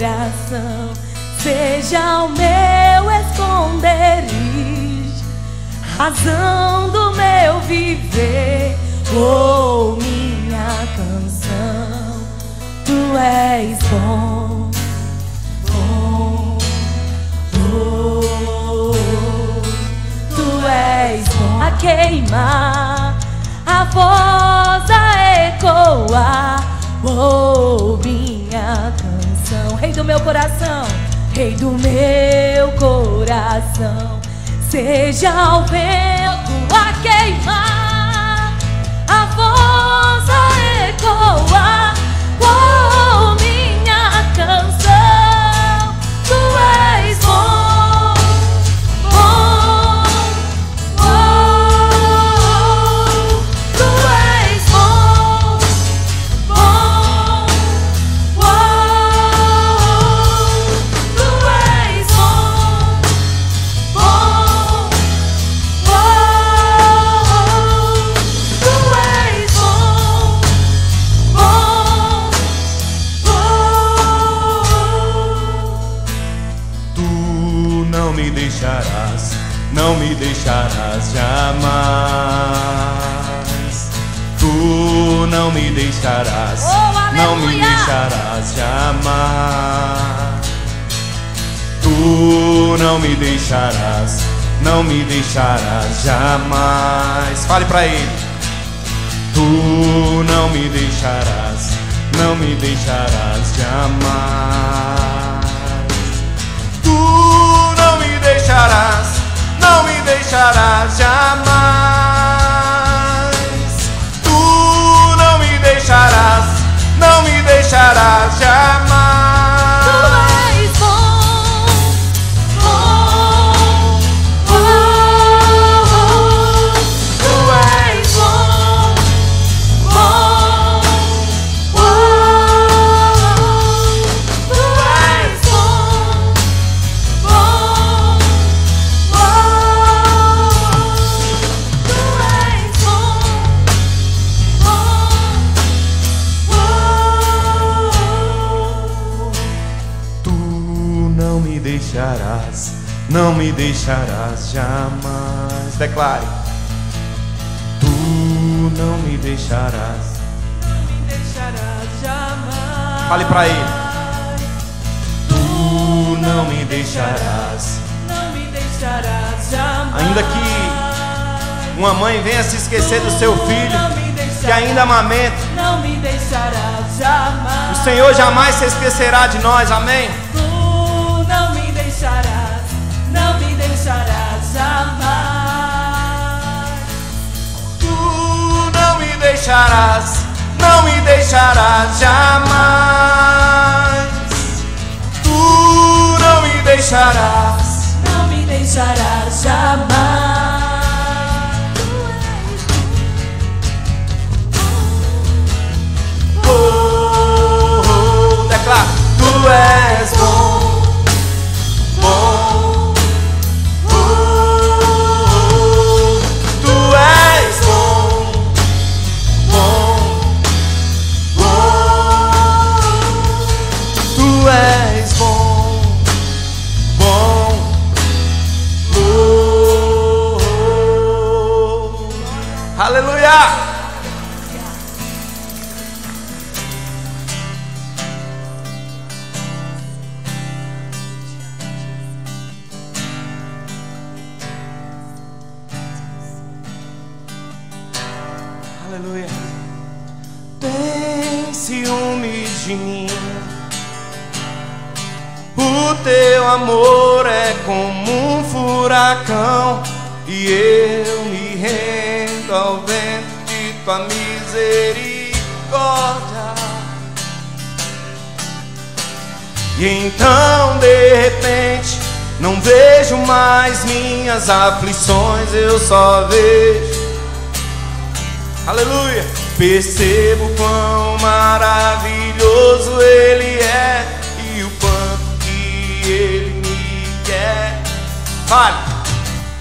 coração seja o meu esconderijo, razão do meu viver, oh minha canção. Tu és bom, bom, oh, tu és bom. A queimar, a voz a ecoar, oh minha canção. Rei do meu coração, Rei do meu coração, seja o vento a queimar, a voz a ecoar, oh minha canção. Tu és bom, bom, oh, tu és bom, bom, oh, tu és bom, bom, oh, tu és bom, bom, oh. Tu não me deixarás, não me deixarás jamais. Tu não me deixarás, não me deixarás jamais. Tu não me deixarás, não me deixarás jamais. Fale pra ele. Tu não me deixarás, não me deixarás jamais. Tu não me deixarás, não me deixarás jamais. Tu não me deixarás, não me deixarás jamais. Tu és bom, bom, oh, tu és bom, bom, oh, tu és bom, bom, oh, tu és bom, bom, oh. Tu não me deixarás, não me deixarás jamais. Declare. Tu não me deixarás. Deixarás jamais. Fale pra ele. Tu não me deixarás. Não me deixarás jamais. Ainda que uma mãe venha se esquecer do seu filho que ainda amamenta, não me deixarás jamais. o Senhor jamais se esquecerá de nós, amém? Tu não me deixarás, não me deixarás jamais. Tu não me deixarás, não me deixarás jamais. Tu não me deixarás, Não me deixarás jamais. oh, oh, declara. Tu és bom, bom, oh, tu és bom, bom, oh, tu és bom, bom, oh, aleluia. Aleluia. Tem ciúmes de mim, o teu amor é como um furacão, e eu me rendo ao vento de tua misericórdia. E então de repente não vejo mais minhas aflições, eu só vejo, aleluia, percebo quão maravilhoso Ele é e o quanto que Ele me quer. Fale.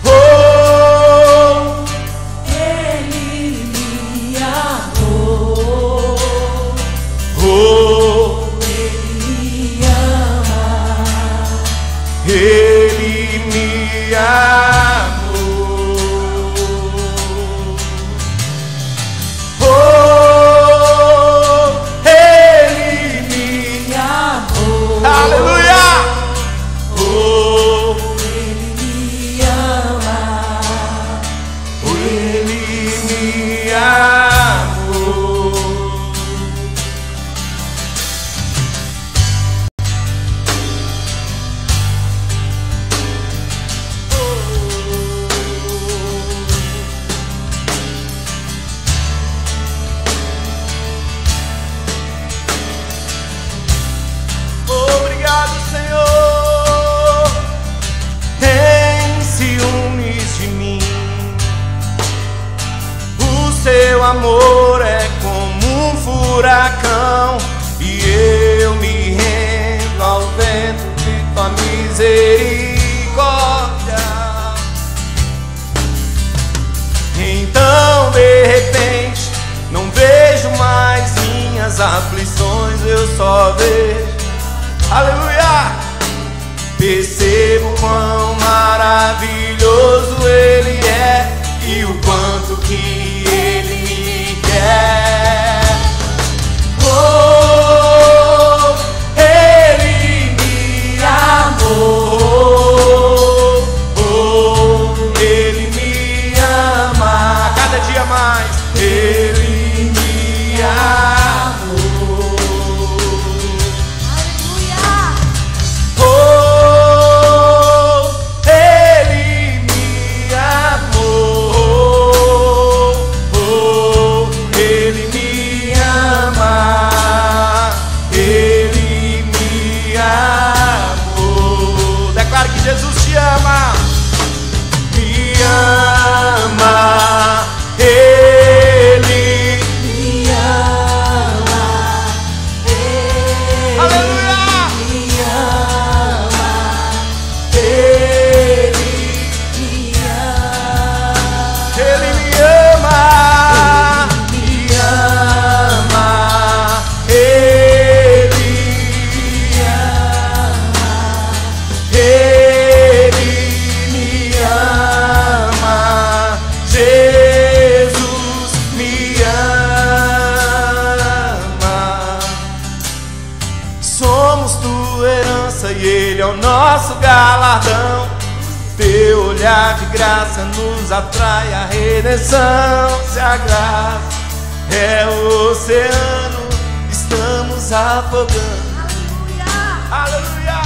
Oh, Ele me amou. oh, Ele me ama. me amou. Oh, Ele me amou. Aleluia! Oh, Ele me ama. Ele me amou. Obrigado, Senhor. Em ciúmes de mim, o seu amor é como um furacão, e eu me rendo ao vento de tua misericórdia. Então, de repente, não vejo mais minhas aflições, eu só vejo, aleluia, percebo quão maravilhoso Ele é e o quanto que Ele me quer. Oh, Ele me amou. Oh, Ele me ama a cada dia mais. Ele me amou. Oh, Ele me amou. Oh, Ele me ama. Ele me amou. Declare que Jesus te ama. Me ama. Ele Me ama. Ele Aleluia! me ama. Ele Me ama. Ele me ama, me ama, Ele me ama, Ele me ama, Jesus me ama. Somos tua herança e Ele é o nosso galardão. Teu olhar de graça nos atrai, a redenção se agrada. É o oceano, estamos afogando. Aleluia!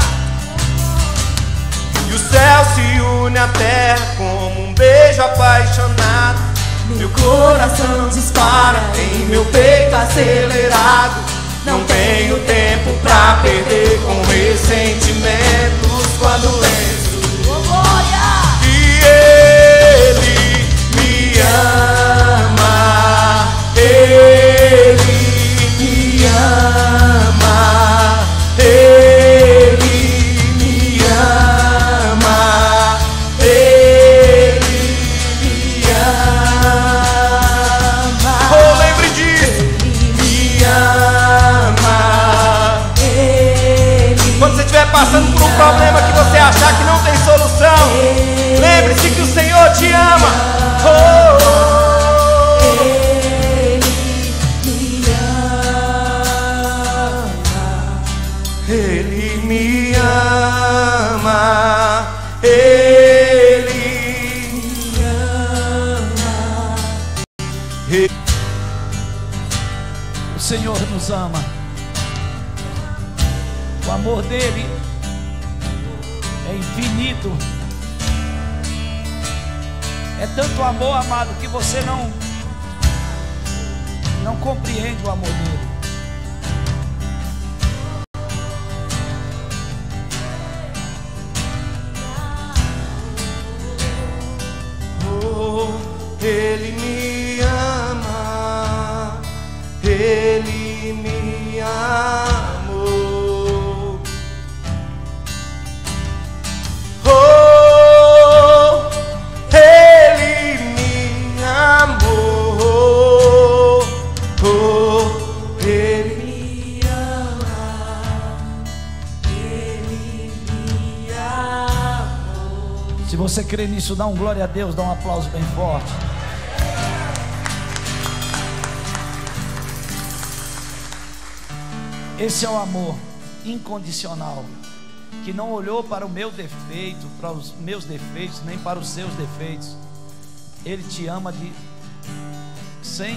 E o céu se une à terra como um beijo apaixonado. Meu coração dispara em meu peito acelerado. Não tenho tempo pra perder com ressentimentos quando lembro que Ele me ama. Ele me ama. Ele me ama. Ele me ama. Oh, lembre disso. Me ama. Quando você estiver passando por um problema que você achar que não tem solução, lembre-se que o Senhor te ama. Oh, oh. Ele me ama. Ele me ama. O Senhor nos ama. O amor dele é infinito. É tanto amor, amado, que você não compreende o amor dele. Oh, Ele me ama. Ele me amou. Oh, Ele me amou. Oh, Ele me ama. Ele me amou. Se você crê nisso, dá um glória a Deus, dá um aplauso bem forte. Esse é o amor incondicional, que não olhou para o meu defeito, para os meus defeitos, nem para os seus defeitos. Ele te ama sem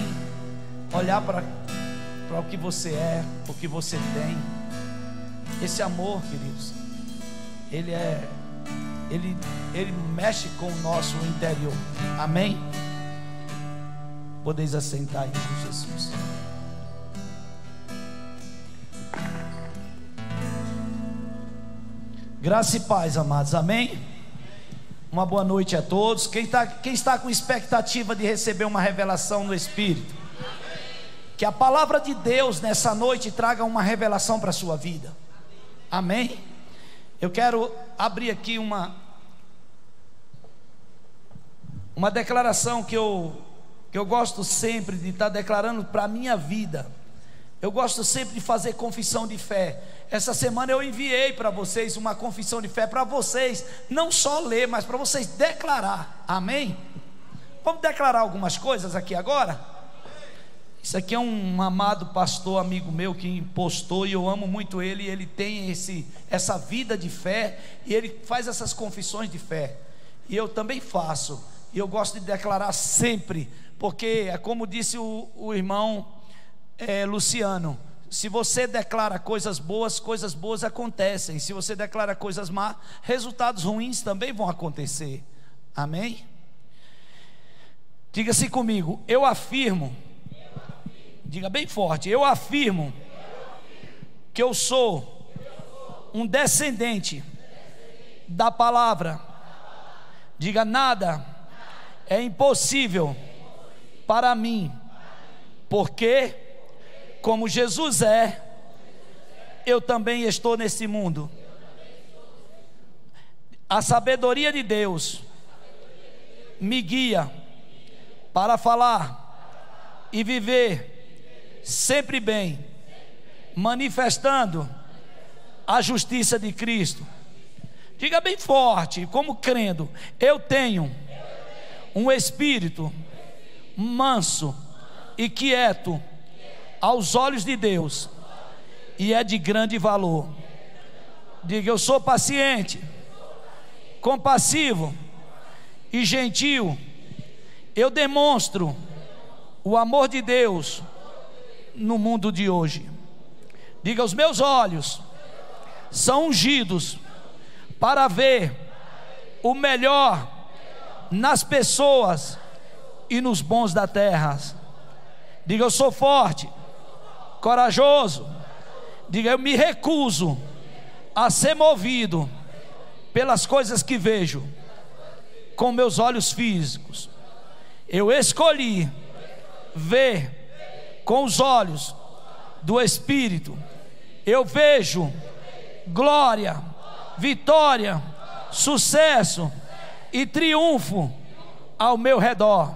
olhar para o que você é, o que você tem. Esse amor, queridos, ele mexe com o nosso interior. Amém? Podeis assentar em Jesus. Graça e paz, amados. Amém? Uma boa noite a todos. Quem está com expectativa de receber uma revelação no Espírito, que a palavra de Deus nessa noite traga uma revelação para a sua vida. Amém? Eu quero abrir aqui uma declaração que eu gosto sempre de estar declarando para a minha vida. Eu gosto sempre de fazer confissão de fé. Essa semana eu enviei para vocês uma confissão de fé, para vocês não só ler, mas para vocês declarar. Amém? Vamos declarar algumas coisas aqui agora? Isso aqui é um amado pastor, amigo meu, que postou, e eu amo muito ele. Ele tem essa vida de fé, e ele faz essas confissões de fé, e eu também faço, e eu gosto de declarar sempre, porque é como disse o irmão Luciano: se você declara coisas boas acontecem. Se você declara coisas más, resultados ruins também vão acontecer. Amém? Diga-se comigo: eu afirmo. Diga bem forte: eu afirmo que eu sou um descendente da palavra. Diga: nada é impossível para mim, porque como Jesus é, eu também estou nesse mundo. A sabedoria de Deus me guia para falar e viver sempre bem, manifestando a justiça de Cristo. Diga bem forte, como crendo: eu tenho um espírito manso e quieto aos olhos de Deus, e é de grande valor. Diga: eu sou paciente, compassivo e gentil. Eu demonstro o amor de Deus no mundo de hoje. Diga: os meus olhos são ungidos para ver o melhor nas pessoas e nos bons da terra. Diga: eu sou forte, corajoso. Diga: eu me recuso a ser movido pelas coisas que vejo com meus olhos físicos. Eu escolhi ver com os olhos do Espírito. Eu vejo glória, vitória, sucesso e triunfo ao meu redor.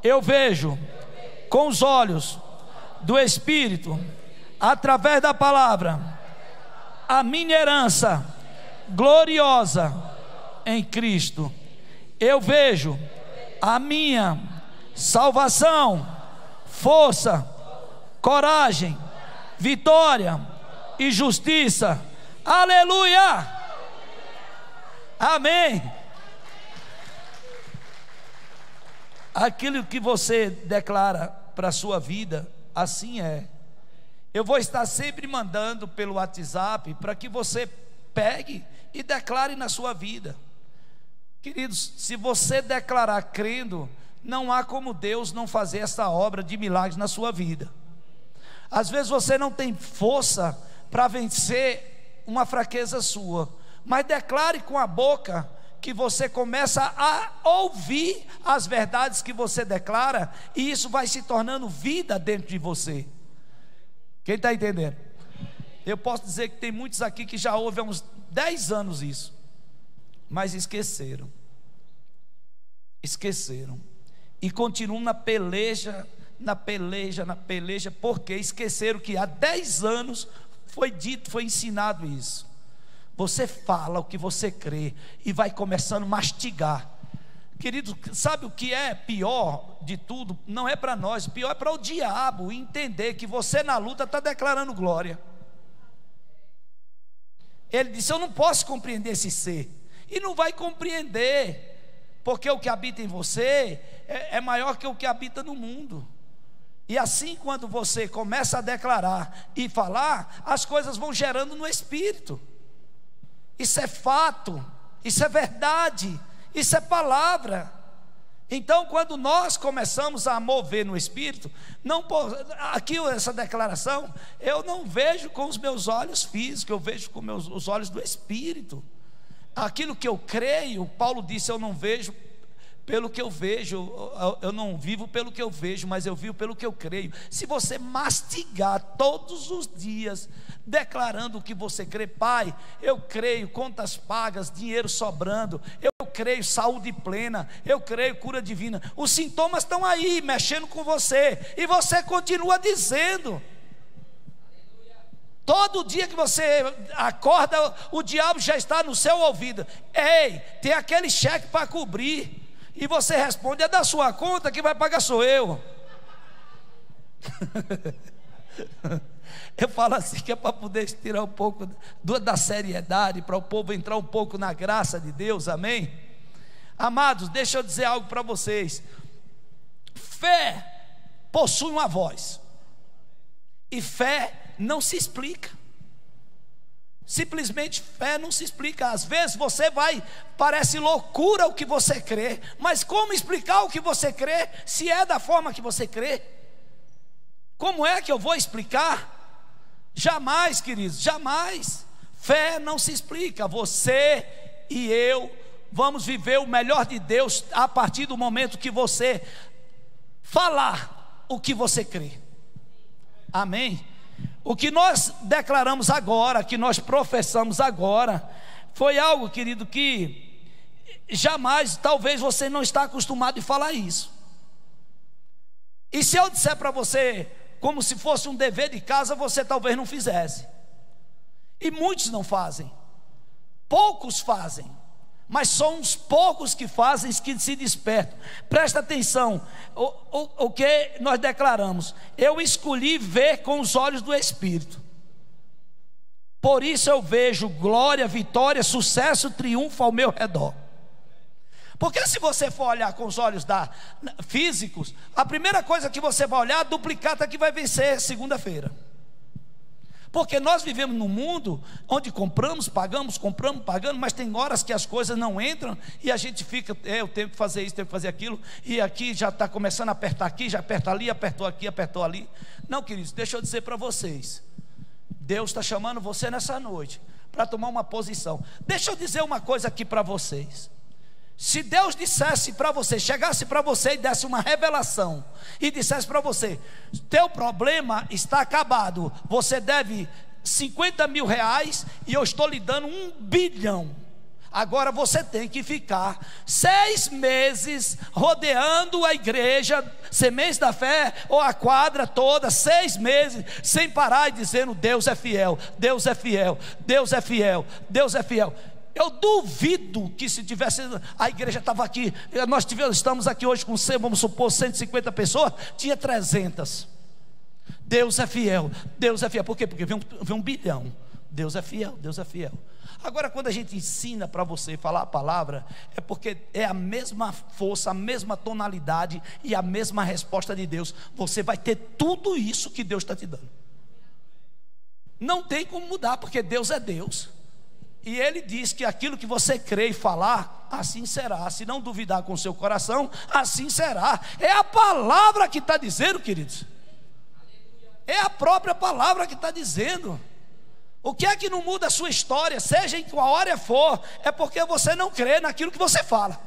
Eu vejo com os olhos do Espírito, através da palavra, a minha herança gloriosa em Cristo. Eu vejo a minha salvação, força, coragem, vitória e justiça. Aleluia! Amém! Aquilo que você declara para a sua vida, assim é. Eu vou estar sempre mandando pelo WhatsApp para que você pegue e declare na sua vida. Queridos, se você declarar crendo, não há como Deus não fazer essa obra de milagres na sua vida. Às vezes você não tem força para vencer uma fraqueza sua, mas declare com a boca que você começa a ouvir as verdades que você declara, e isso vai se tornando vida dentro de você. Quem está entendendo? Eu posso dizer que tem muitos aqui que já ouvem há uns 10 anos isso, mas esqueceram, e continuam na peleja, porque esqueceram que há 10 anos foi dito, foi ensinado isso. Você fala o que você crê e vai começando a mastigar. Querido, sabe o que é pior de tudo? Não é para nós, o pior é para o diabo entender que você na luta está declarando glória. Ele disse: eu não posso compreender esse ser. E não vai compreender, porque o que habita em você é maior que o que habita no mundo. E assim, quando você começa a declarar e falar, as coisas vão gerando no espírito. Isso é fato, isso é verdade, isso é palavra. Então, quando nós começamos a mover no espírito, aqui essa declaração, eu não vejo com os meus olhos físicos, eu vejo com os olhos do espírito. Aquilo que eu creio, Paulo disse: eu não vejo pelo que eu vejo, eu não vivo pelo que eu vejo, mas eu vivo pelo que eu creio. Se você mastigar todos os dias, declarando o que você crê: Pai, eu creio, contas pagas, dinheiro sobrando, eu creio saúde plena, eu creio cura divina. Os sintomas estão aí, mexendo com você, e você continua dizendo. Todo dia que você acorda, o diabo já está no seu ouvido: ei, tem aquele cheque para cobrir. E você responde: é da sua conta, que vai pagar sou eu. Eu falo assim que é para poder tirar um pouco da seriedade, para o povo entrar um pouco na graça de Deus, amém? Amados, deixa eu dizer algo para vocês. Fé possui uma voz, e fé não se explica. Simplesmente fé não se explica. Às vezes parece loucura o que você crê, mas como explicar o que você crê, se é da forma que você crê? Como é que eu vou explicar? Jamais, queridos, jamais. Fé não se explica. Você e eu vamos viver o melhor de Deus a partir do momento que você falar o que você crê. Amém? O que nós declaramos agora, que nós professamos agora, foi algo, querido, que jamais, talvez você não está acostumado a falar isso. E se eu disser para você, como se fosse um dever de casa, você talvez não fizesse. E muitos não fazem, poucos fazem, mas são uns poucos que fazem, que se despertam. Presta atenção, o que nós declaramos: eu escolhi ver com os olhos do Espírito, por isso eu vejo glória, vitória, sucesso, triunfo ao meu redor. Porque se você for olhar com os olhos físicos, a primeira coisa que você vai olhar, a duplicata que vai vencer segunda-feira. Porque nós vivemos num mundo onde compramos, pagamos, mas tem horas que as coisas não entram e a gente fica: eu tenho que fazer isso, tenho que fazer aquilo, e aqui já está começando a apertar aqui, já aperta ali, apertou aqui, apertou ali. Não, queridos, deixa eu dizer para vocês, Deus está chamando você nessa noite para tomar uma posição. Deixa eu dizer uma coisa aqui para vocês. Se Deus dissesse para você, chegasse para você e desse uma revelação e dissesse para você: teu problema está acabado, você deve 50 mil reais e eu estou lhe dando 1 bilhão, agora você tem que ficar 6 meses rodeando a igreja, Sementes da Fé, ou a quadra toda, 6 meses, sem parar, e dizendo: Deus é fiel, Deus é fiel, Deus é fiel, Deus é fiel. Eu duvido que, se tivesse, a igreja estava aqui, estamos aqui hoje com, vamos supor, 150 pessoas, tinha 300. Deus é fiel, Deus é fiel. Por quê? Porque vem 1 bilhão. Deus é fiel, Deus é fiel. Agora, quando a gente ensina para você falar a palavra, é porque é a mesma força, a mesma tonalidade e a mesma resposta de Deus. Você vai ter tudo isso que Deus está te dando. Não tem como mudar, porque Deus é Deus. E Ele diz que aquilo que você crê e falar, assim será. Se não duvidar com o seu coração, assim será. É a palavra que está dizendo, queridos. É a própria palavra que está dizendo. O que é que não muda a sua história, seja em qual área for, é porque você não crê naquilo que você fala,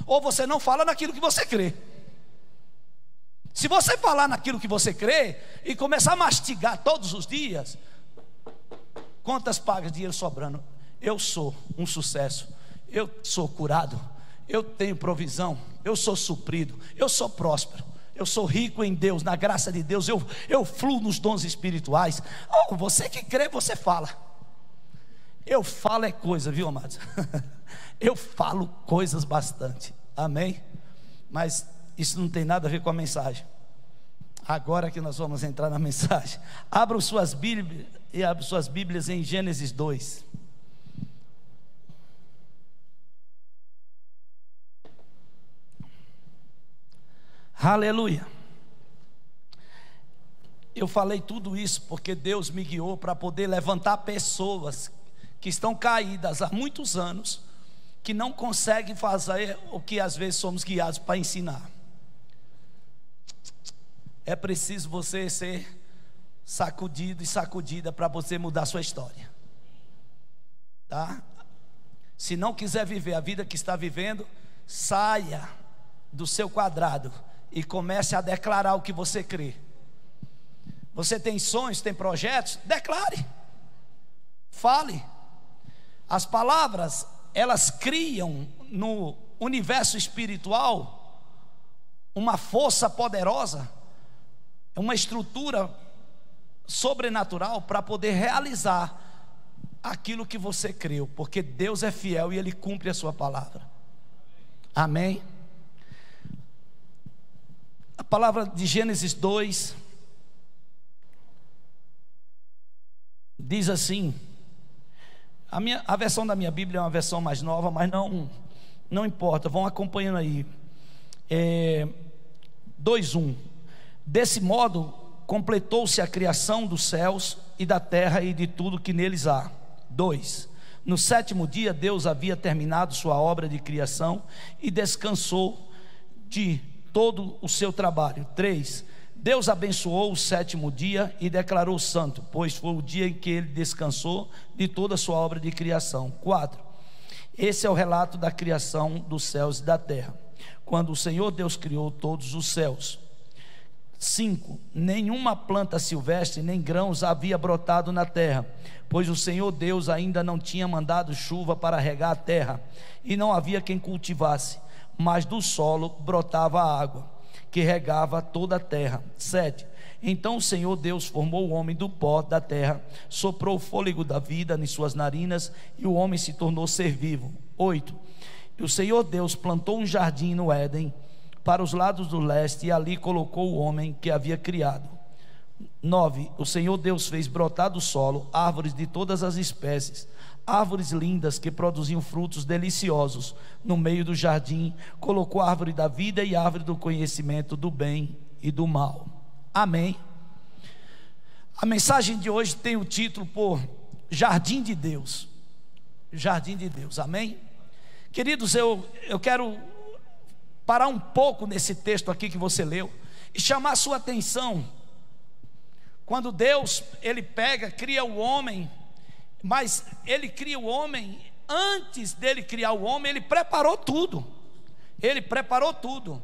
ou você não fala naquilo que você crê. Se você falar naquilo que você crê e começar a mastigar todos os dias, contas pagas, dinheiro sobrando, eu sou um sucesso, eu sou curado, eu tenho provisão, eu sou suprido, eu sou próspero, eu sou rico em Deus, na graça de Deus, eu fluo nos dons espirituais. Você que crê, você fala. Eu falo é coisa, viu, amados? Eu falo coisas bastante, amém? Mas isso não tem nada a ver com a mensagem. Agora que nós vamos entrar na mensagem, abram suas Bíblias em Gênesis 2. Aleluia. Eu falei tudo isso porque Deus me guiou para poder levantar pessoas que estão caídas há muitos anos, que não conseguem fazer o que às vezes somos guiados para ensinar. É preciso você ser sacudido e sacudida para você mudar a sua história, tá? Se não quiser viver a vida que está vivendo, saia do seu quadrado e comece a declarar o que você crê. Você tem sonhos, tem projetos? Declare, fale. As palavras, elas criam no universo espiritual uma força poderosa, uma estrutura sobrenatural para poder realizar aquilo que você creu, porque Deus é fiel e Ele cumpre a sua palavra. Amém? A palavra de Gênesis 2 diz assim, a versão da minha Bíblia é uma versão mais nova, mas não importa, vão acompanhando aí. 2:1. Desse modo completou-se a criação dos céus e da terra e de tudo que neles há. 2. No sétimo dia Deus havia terminado sua obra de criação e descansou de todo o seu trabalho. 3. Deus abençoou o sétimo dia e declarou santo, pois foi o dia em que Ele descansou de toda a sua obra de criação. 4. Esse é o relato da criação dos céus e da terra, quando o Senhor Deus criou todos os céus. 5. Nenhuma planta silvestre nem grãos havia brotado na terra, pois o Senhor Deus ainda não tinha mandado chuva para regar a terra, e não havia quem cultivasse, mas do solo brotava a água, que regava toda a terra. 7. Então o Senhor Deus formou o homem do pó da terra, soprou o fôlego da vida em suas narinas, e o homem se tornou ser vivo. 8. E o Senhor Deus plantou um jardim no Éden, para os lados do leste, e ali colocou o homem que havia criado. 9. O Senhor Deus fez brotar do solo árvores de todas as espécies, árvores lindas que produziam frutos deliciosos. No meio do jardim colocou a árvore da vida e a árvore do conhecimento do bem e do mal. Amém. A mensagem de hoje tem o título por Jardim de Deus. Jardim de Deus, amém? Queridos, eu quero parar um pouco nesse texto aqui que você leu e chamar a sua atenção. Quando Deus, Ele cria o homem, mas Ele cria o homem, antes dele criar o homem, Ele preparou tudo. Ele preparou tudo.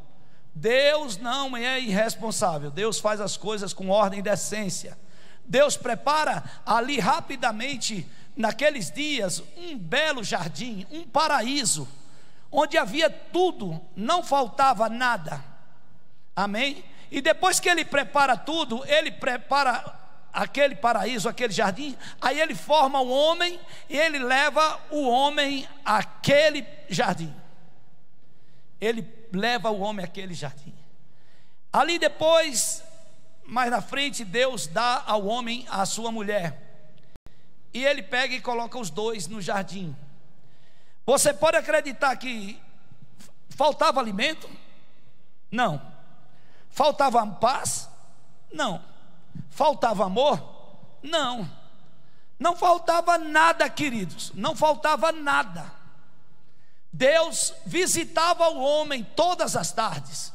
Deus não é irresponsável. Deus faz as coisas com ordem e decência. Deus prepara ali rapidamente, naqueles dias, um belo jardim, um paraíso, onde havia tudo, não faltava nada. Amém? E depois que Ele prepara tudo, Ele prepara aquele paraíso, aquele jardim, aí Ele forma o homem e Ele leva o homem àquele jardim. Ele leva o homem àquele jardim. Ali depois, mais na frente, Deus dá ao homem a sua mulher, e Ele pega e coloca os dois no jardim. Você pode acreditar que faltava alimento? Não. Faltava paz? Não. Faltava amor? Não. Não faltava nada, queridos. Não faltava nada. Deus visitava o homem todas as tardes.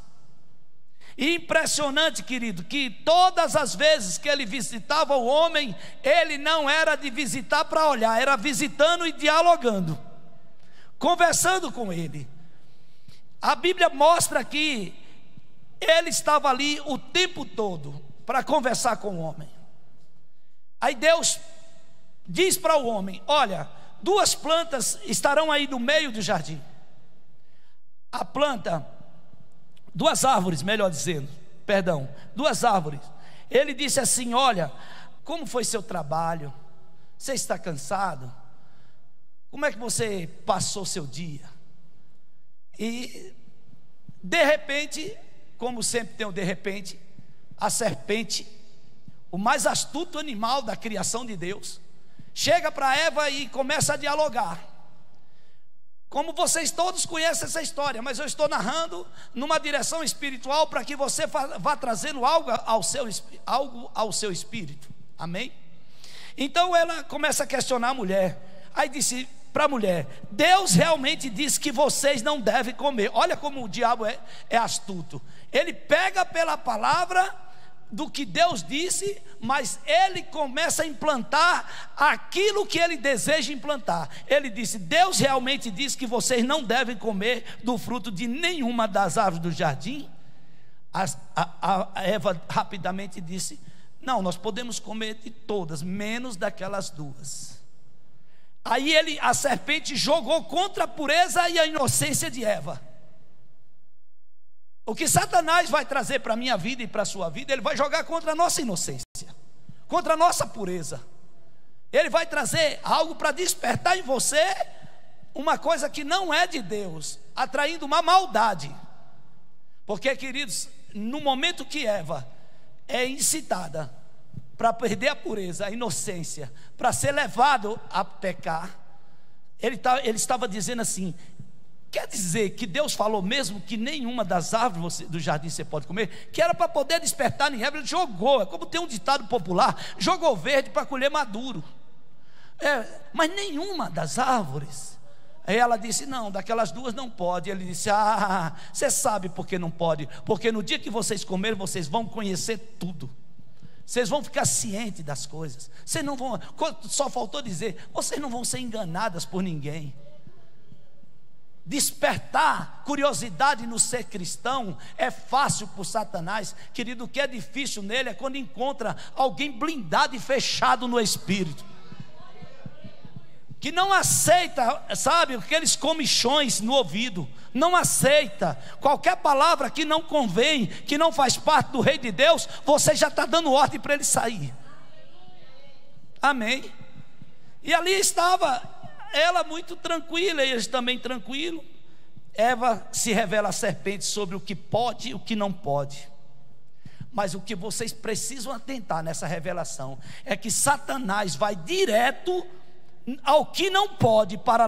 E impressionante, querido, que todas as vezes que Ele visitava o homem, Ele não era de visitar para olhar, era visitando e dialogando, conversando com ele. A Bíblia mostra que Ele estava ali o tempo todo para conversar com o homem. Aí Deus diz para o homem: olha, duas plantas estarão aí no meio do jardim. A planta, duas árvores, melhor dizendo, perdão, duas árvores. Ele disse assim: olha, como foi seu trabalho? Você está cansado? Como é que você passou seu dia? E de repente, como sempre tem o de repente, a serpente, o mais astuto animal da criação de Deus, chega para Eva e começa a dialogar. Como vocês todos conhecem essa história, mas eu estou narrando numa direção espiritual para que você vá trazendo algo ao seu espírito. Amém? Então ela começa a questionar a mulher. Aí disse para a mulher: Deus realmente disse que vocês não devem comer. Olha como o diabo é astuto. Ele pega pela palavra do que Deus disse, mas ele começa a implantar aquilo que ele deseja implantar. Ele disse: Deus realmente disse que vocês não devem comer do fruto de nenhuma das árvores do jardim. A Eva rapidamente disse: não, nós podemos comer de todas, menos daquelas duas. Aí a serpente jogou contra a pureza e a inocência de Eva. O que Satanás vai trazer para a minha vida e para a sua vida, ele vai jogar contra a nossa inocência, contra a nossa pureza. Ele vai trazer algo para despertar em você uma coisa que não é de Deus, atraindo uma maldade. Porque, queridos, no momento que Eva é incitada para perder a pureza, a inocência, para ser levado a pecar, ele estava dizendo assim: quer dizer que Deus falou mesmo que nenhuma das árvores do jardim você pode comer? Que era para poder despertar em Eva. Ele jogou, é como tem um ditado popular: jogou verde para colher maduro. Mas nenhuma das árvores. Aí ela disse: não, daquelas duas não pode. Ele disse: você sabe por que não pode? Porque no dia que vocês comerem, vocês vão conhecer tudo. Vocês vão ficar cientes das coisas. Vocês não vão, só faltou dizer, vocês não vão ser enganadas por ninguém. Despertar curiosidade no ser cristão é fácil por Satanás, querido. O que é difícil nele é quando encontra alguém blindado e fechado no espírito, que não aceita, sabe, aqueles comichões no ouvido, não aceita qualquer palavra que não convém, que não faz parte do reino de Deus. Você já está dando ordem para ele sair. Amém? E ali estava ela muito tranquila, e eles também tranquilos. Eva se revela a serpente sobre o que pode e o que não pode. Mas o que vocês precisam atentar nessa revelação é que Satanás vai direto ao que não pode, para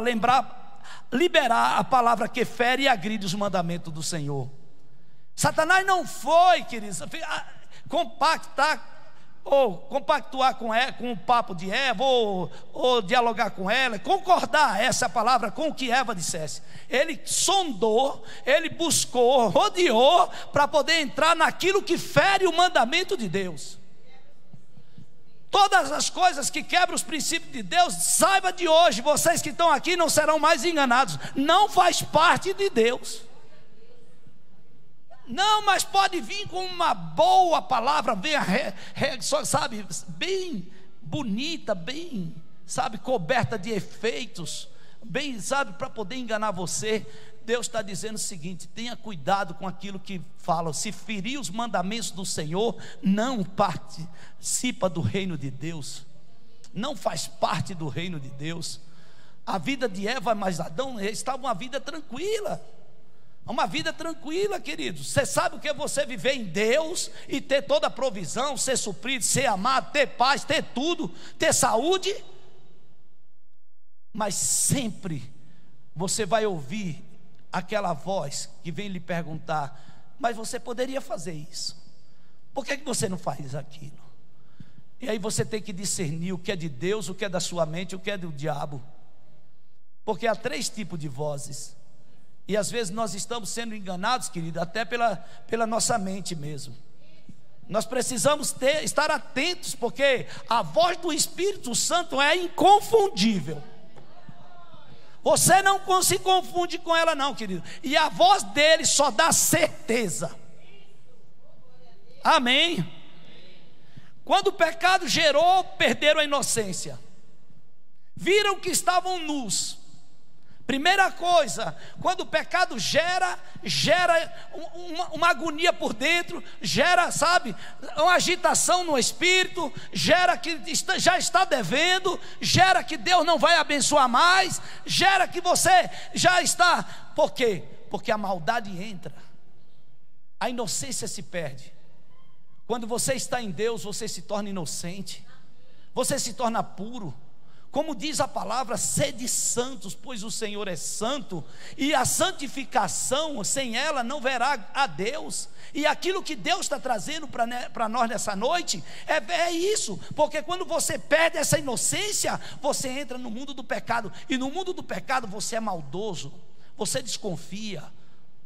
liberar a palavra que fere e agride os mandamentos do Senhor. Satanás não foi, queridos, compactuar com o papo de Eva, ou dialogar com ela, concordar essa palavra com o que Eva dissesse. Ele sondou, ele buscou, rodeou para poder entrar naquilo que fere o mandamento de Deus. Todas as coisas que quebram os princípios de Deus, saiba de hoje, vocês que estão aqui não serão mais enganados. Não faz parte de Deus. Não, mas pode vir com uma boa palavra, bem, sabe, bem bonita, bem, sabe, coberta de efeitos, bem, sabe, para poder enganar você. Deus está dizendo o seguinte: tenha cuidado com aquilo que fala. Se ferir os mandamentos do Senhor, não participa do reino de Deus, não faz parte do reino de Deus. A vida de Eva mais Adão estava uma vida tranquila. Uma vida tranquila, queridos. Você sabe o que é você viver em Deus e ter toda a provisão, ser suprido, ser amado, ter paz, ter tudo, ter saúde. Mas sempre você vai ouvir aquela voz que vem lhe perguntar: mas você poderia fazer isso, por que você não faz aquilo? E aí você tem que discernir o que é de Deus, o que é da sua mente, o que é do diabo. Porque há 3 tipos de vozes. E às vezes nós estamos sendo enganados, querido, até pela nossa mente mesmo. Nós precisamos estar atentos, porque a voz do Espírito Santo é inconfundível. Você não se confunde com ela não, querido. E a voz dele só dá certeza. Amém? Quando o pecado gerou, perderam a inocência. Viram que estavam nus. Primeira coisa, quando o pecado gera uma agonia por dentro, gera, sabe, uma agitação no espírito, gera que já está devendo, gera que Deus não vai abençoar mais, gera que você já está. Por quê? Porque a maldade entra, a inocência se perde. Quando você está em Deus, você se torna inocente, você se torna puro. Como diz a palavra, sede santos, pois o Senhor é santo, e a santificação, sem ela não verá a Deus. E aquilo que Deus está trazendo para nós nessa noite é isso, porque quando você perde essa inocência, você entra no mundo do pecado, e no mundo do pecado você é maldoso, você desconfia,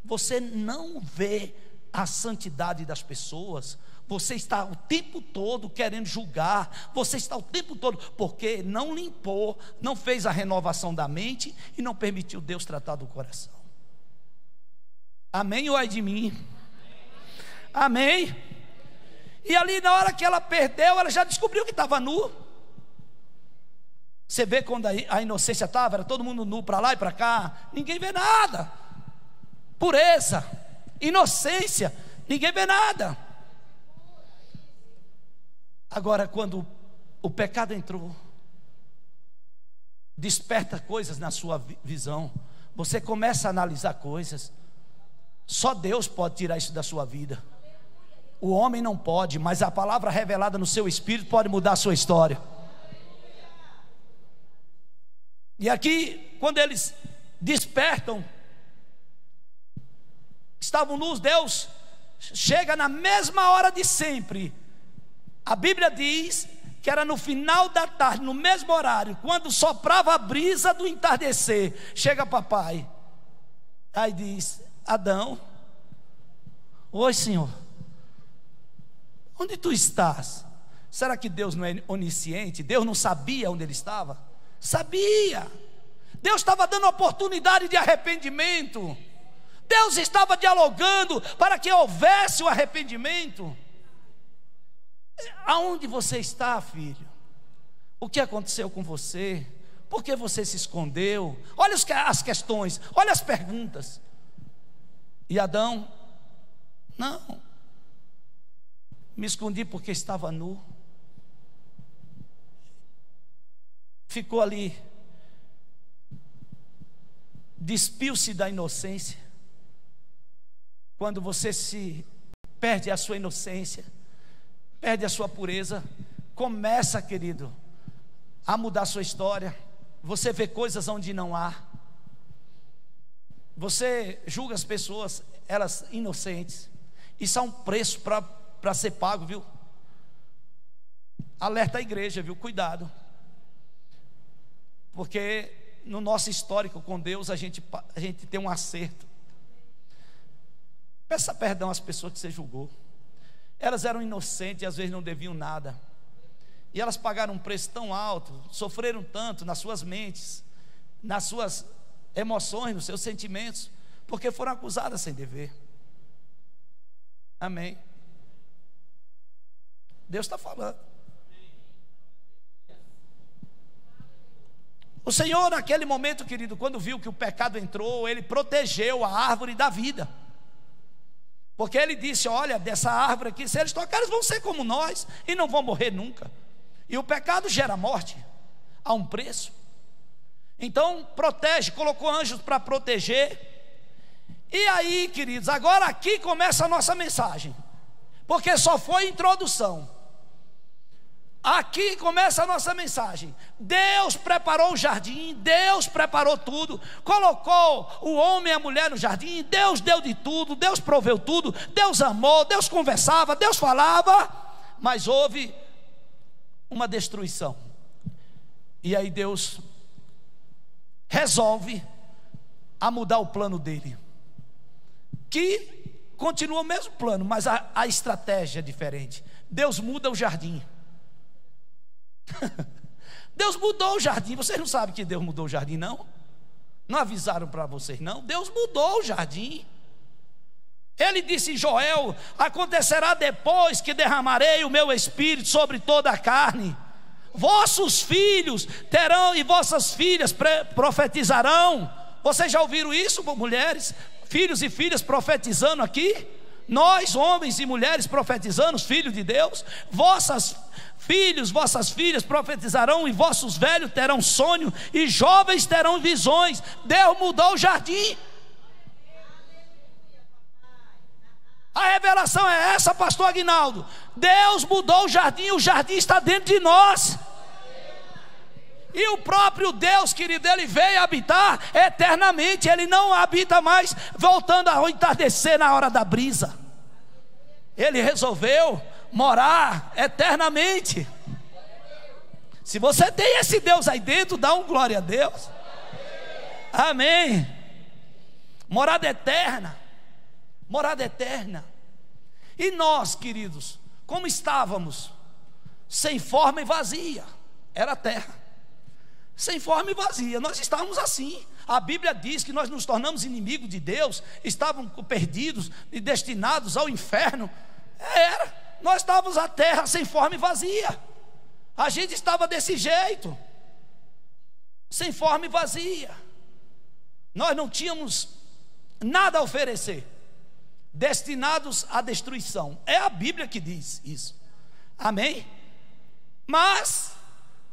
você não vê a santidade das pessoas, você está o tempo todo querendo julgar, você está o tempo todo, porque não limpou, não fez a renovação da mente e não permitiu Deus tratar do coração. Amém ou ai de mim? Amém? E ali na hora que ela perdeu, ela já descobriu que estava nu. Você vê quando a inocência estava, era todo mundo nu para lá e para cá, ninguém vê nada. Pureza, inocência, ninguém vê nada. Agora, quando o pecado entrou, desperta coisas na sua visão, você começa a analisar coisas. Só Deus pode tirar isso da sua vida. O homem não pode, mas a palavra revelada no seu espírito pode mudar a sua história. E aqui, quando eles despertam, estavam nus, Deus chega na mesma hora de sempre. A Bíblia diz que era no final da tarde, no mesmo horário, quando soprava a brisa do entardecer. Chega papai, aí diz: Adão, oi Senhor, onde tu estás? Será que Deus não é onisciente? Deus não sabia onde ele estava? Sabia. Deus estava dando oportunidade de arrependimento. Deus estava dialogando para que houvesse o arrependimento. Aonde você está, filho? O que aconteceu com você? Por que você se escondeu? Olha as questões, olha as perguntas. E Adão: não, me escondi porque estava nu. Ficou ali, despiu-se da inocência. Quando você se perde a sua inocência, perde a sua pureza, começa, querido, a mudar a sua história. Você vê coisas onde não há. Você julga as pessoas, elas inocentes. Isso é um preço para ser pago, viu? Alerta a igreja, viu? Cuidado. Porque no nosso histórico com Deus, a gente tem um acerto. Peça perdão às pessoas que você julgou. Elas eram inocentes e às vezes não deviam nada. E elas pagaram um preço tão alto, sofreram tanto nas suas mentes, nas suas emoções, nos seus sentimentos, porque foram acusadas sem dever. Amém. Deus está falando. O Senhor, naquele momento, querido, quando viu que o pecado entrou, Ele protegeu a árvore da vida. Porque Ele disse: olha, dessa árvore aqui, se eles tocarem, eles vão ser como nós e não vão morrer nunca. E o pecado gera morte, há um preço. Então protege, colocou anjos para proteger. E aí, queridos, agora aqui começa a nossa mensagem, porque só foi introdução. Aqui começa a nossa mensagem. Deus preparou o jardim, Deus preparou tudo, colocou o homem e a mulher no jardim, Deus deu de tudo, Deus proveu tudo, Deus amou, Deus conversava, Deus falava, mas houve uma destruição. E aí Deus resolve a mudar o plano dele, que continua o mesmo plano, mas a estratégia é diferente. Deus muda o jardim. Deus mudou o jardim. Vocês não sabem que Deus mudou o jardim, não? Não avisaram para vocês, não? Deus mudou o jardim. Ele disse em Joel: acontecerá depois que derramarei o meu espírito sobre toda a carne. Vossos filhos terão e vossas filhas profetizarão, Vocês já ouviram isso, mulheres, filhos e filhas profetizando aqui? Nós, homens e mulheres, profetizando, filhos de Deus. Vossas filhos, vossas filhas profetizarão, e vossos velhos terão sonho, e jovens terão visões. Deus mudou o jardim. A revelação é essa, pastor Aguinaldo. Deus mudou o jardim está dentro de nós. E o próprio Deus, querido, Ele veio habitar eternamente. Ele não habita mais voltando ao entardecer na hora da brisa. Ele resolveu morar eternamente. Se você tem esse Deus aí dentro, dá um glória a Deus. Amém. Morada eterna. Morada eterna. E nós, queridos, como estávamos? Sem forma e vazia. Era a terra. Sem forma e vazia, nós estávamos assim. A Bíblia diz que nós nos tornamos inimigos de Deus, estávamos perdidos e destinados ao inferno. Nós estávamos a terra sem forma e vazia. A gente estava desse jeito, sem forma e vazia. Nós não tínhamos nada a oferecer, destinados à destruição. É a Bíblia que diz isso. Amém? Mas,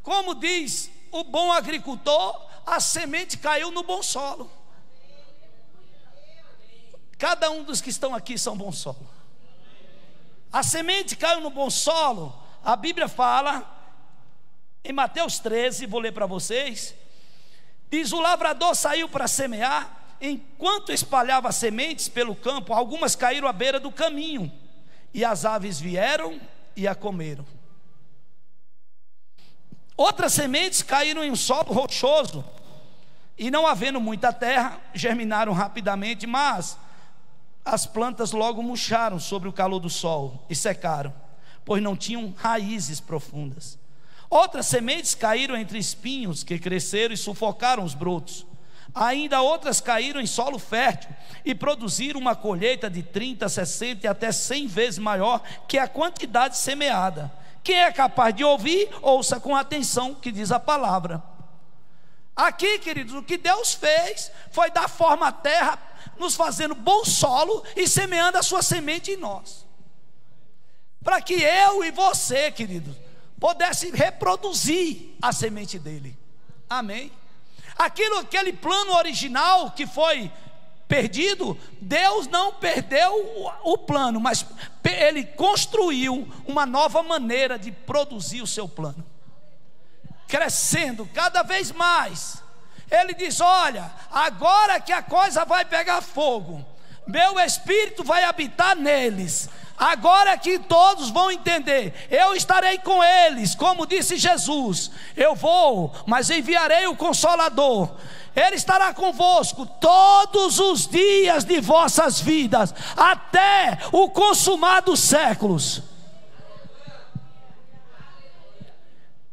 como diz o bom agricultor, a semente caiu no bom solo. Cada um dos que estão aqui são bom solo. A semente caiu no bom solo. A Bíblia fala em Mateus 13, vou ler para vocês. Diz: o lavrador saiu para semear. Enquanto espalhava sementes pelo campo, algumas caíram à beira do caminho, e as aves vieram e a comeram. Outras sementes caíram em um solo rochoso, e não havendo muita terra, germinaram rapidamente, mas as plantas logo murcharam sobre o calor do sol e secaram, pois não tinham raízes profundas. Outras sementes caíram entre espinhos que cresceram e sufocaram os brotos. Ainda outras caíram em solo fértil e produziram uma colheita de 30, 60 e até 100 vezes maior que a quantidade semeada. Quem é capaz de ouvir, ouça com atenção o que diz a palavra. Aqui, queridos, o que Deus fez foi dar forma à terra, nos fazendo bom solo e semeando a sua semente em nós, para que eu e você, queridos, pudesse reproduzir a semente dele. Amém? Aquele plano original que foi perdido, Deus não perdeu o plano, mas Ele construiu uma nova maneira de produzir o seu plano, crescendo cada vez mais. Ele diz: olha, agora que a coisa vai pegar fogo, meu Espírito vai habitar neles. Agora que todos vão entender, eu estarei com eles, como disse Jesus. Eu vou, mas enviarei o Consolador. Ele estará convosco todos os dias de vossas vidas, até o consumar dos séculos.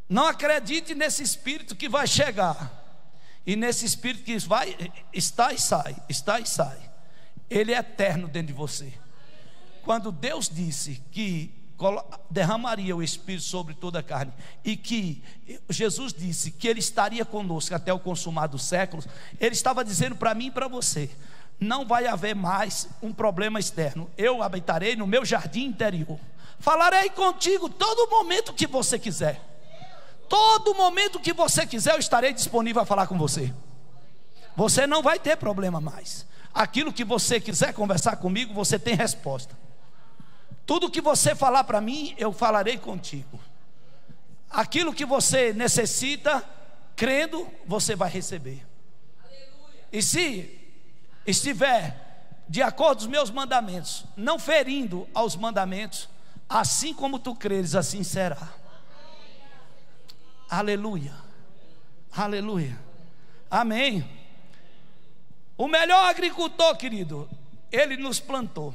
Não acredite nesse Espírito que vai chegar, e nesse Espírito que vai, está e sai, está e sai. Ele é eterno dentro de você. Quando Deus disse que derramaria o Espírito sobre toda a carne, e que Jesus disse que Ele estaria conosco até o consumar dos séculos, Ele estava dizendo para mim e para você: não vai haver mais um problema externo. Eu habitarei no meu jardim interior, falarei contigo todo momento que você quiser. Todo momento que você quiser, eu estarei disponível a falar com você. Você não vai ter problema mais. Aquilo que você quiser conversar comigo, você tem resposta. Tudo que você falar para mim, eu falarei contigo. Aquilo que você necessita, crendo, você vai receber. E se estiver de acordo com os meus mandamentos, não ferindo aos mandamentos, assim como tu creres, assim será. Aleluia, aleluia, amém. O melhor agricultor, querido, ele nos plantou.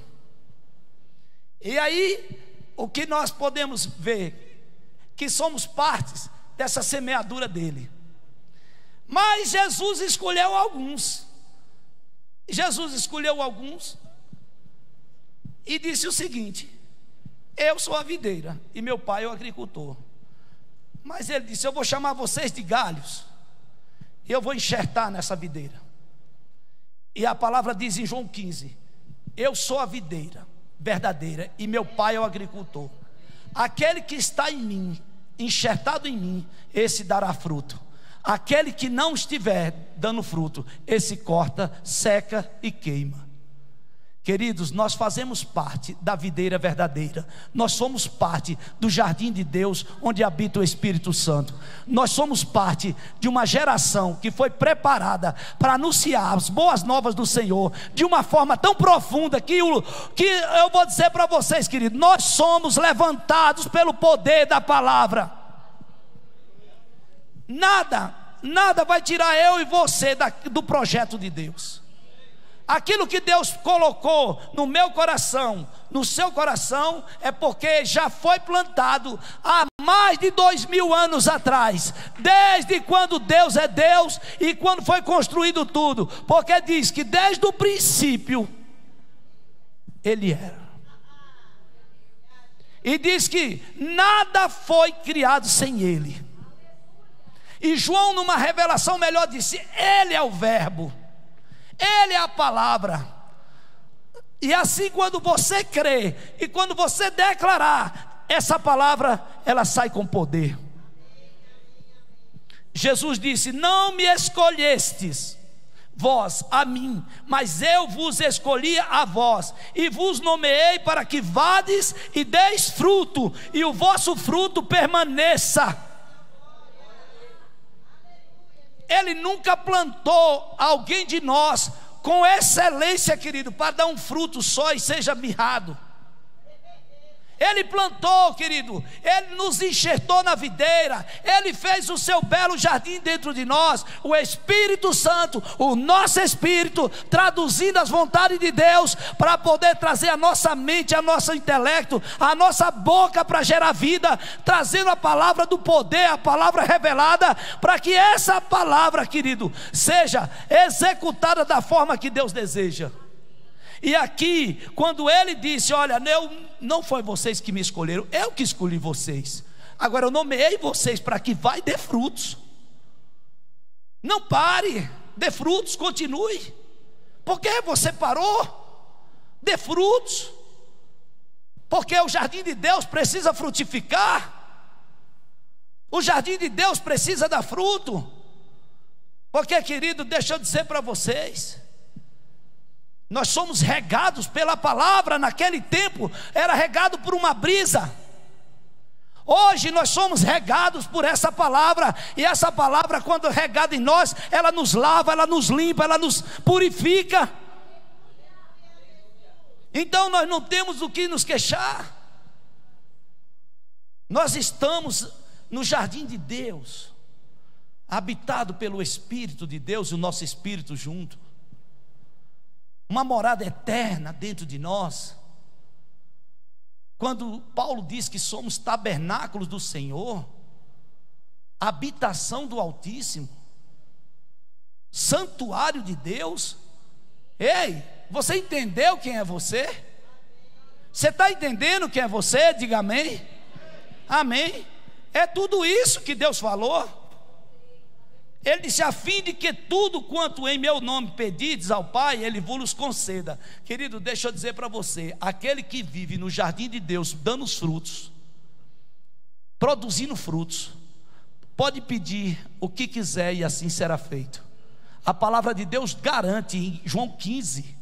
E aí, o que nós podemos ver, que somos partes dessa semeadura dele. Mas Jesus escolheu alguns. Jesus escolheu alguns e disse o seguinte: eu sou a videira e meu pai é o agricultor. Mas ele disse: eu vou chamar vocês de galhos, e eu vou enxertar nessa videira. E a palavra diz em João 15: eu sou a videira verdadeira e meu pai é o agricultor. Aquele que está em mim, enxertado em mim, esse dará fruto. Aquele que não estiver dando fruto, esse corta, seca e queima. Queridos, nós fazemos parte da videira verdadeira. Nós somos parte do jardim de Deus, onde habita o Espírito Santo. Nós somos parte de uma geração que foi preparada para anunciar as boas novas do Senhor de uma forma tão profunda que eu vou dizer para vocês, queridos, nós somos levantados pelo poder da palavra. Nada vai tirar eu e você do projeto de Deus. Aquilo que Deus colocou no meu coração, no seu coração, é porque já foi plantado há mais de 2000 anos atrás, desde quando Deus é Deus e quando foi construído tudo, porque diz que desde o princípio Ele era, e diz que nada foi criado sem Ele. E João, numa revelação melhor, disse: Ele é o verbo, Ele é a palavra. E assim, quando você crê e quando você declarar essa palavra, ela sai com poder. Jesus disse: não me escolhestes vós a mim, mas eu vos escolhi a vós, e vos nomeei para que vades e deis fruto, e o vosso fruto permaneça. Ele nunca plantou alguém de nós com excelência, querido, para dar um fruto só e seja mirrado. Ele plantou, querido, Ele nos enxertou na videira, Ele fez o seu belo jardim dentro de nós, o Espírito Santo, o nosso Espírito, traduzindo as vontades de Deus, para poder trazer a nossa mente, a nosso intelecto, a nossa boca para gerar vida, trazendo a palavra do poder, a palavra revelada, para que essa palavra, querido, seja executada da forma que Deus deseja. E aqui, quando Ele disse: olha, não foi vocês que me escolheram, eu que escolhi vocês. Agora eu nomeei vocês para que vai e dê frutos. Não pare, dê frutos, continue. Por que você parou? Dê frutos. Porque o jardim de Deus precisa frutificar. O jardim de Deus precisa dar fruto. Porque, querido, deixa eu dizer para vocês, nós somos regados pela palavra. Naquele tempo era regado por uma brisa. Hoje nós somos regados por essa palavra. E essa palavra, quando é regada em nós, ela nos lava, ela nos limpa, ela nos purifica. Então nós não temos do que nos queixar. Nós estamos no jardim de Deus, habitado pelo Espírito de Deus e o nosso Espírito junto. Uma morada eterna dentro de nós. Quando Paulo diz que somos tabernáculos do Senhor, habitação do Altíssimo, santuário de Deus. Ei, você entendeu quem é você? Você está entendendo quem é você? Diga amém. Amém. É tudo isso que Deus falou. Ele disse: a fim de que tudo quanto em meu nome pedides ao Pai, Ele vos conceda. Querido, deixa eu dizer para você, aquele que vive no jardim de Deus, dando os frutos, produzindo frutos, pode pedir o que quiser e assim será feito. A palavra de Deus garante em João 15,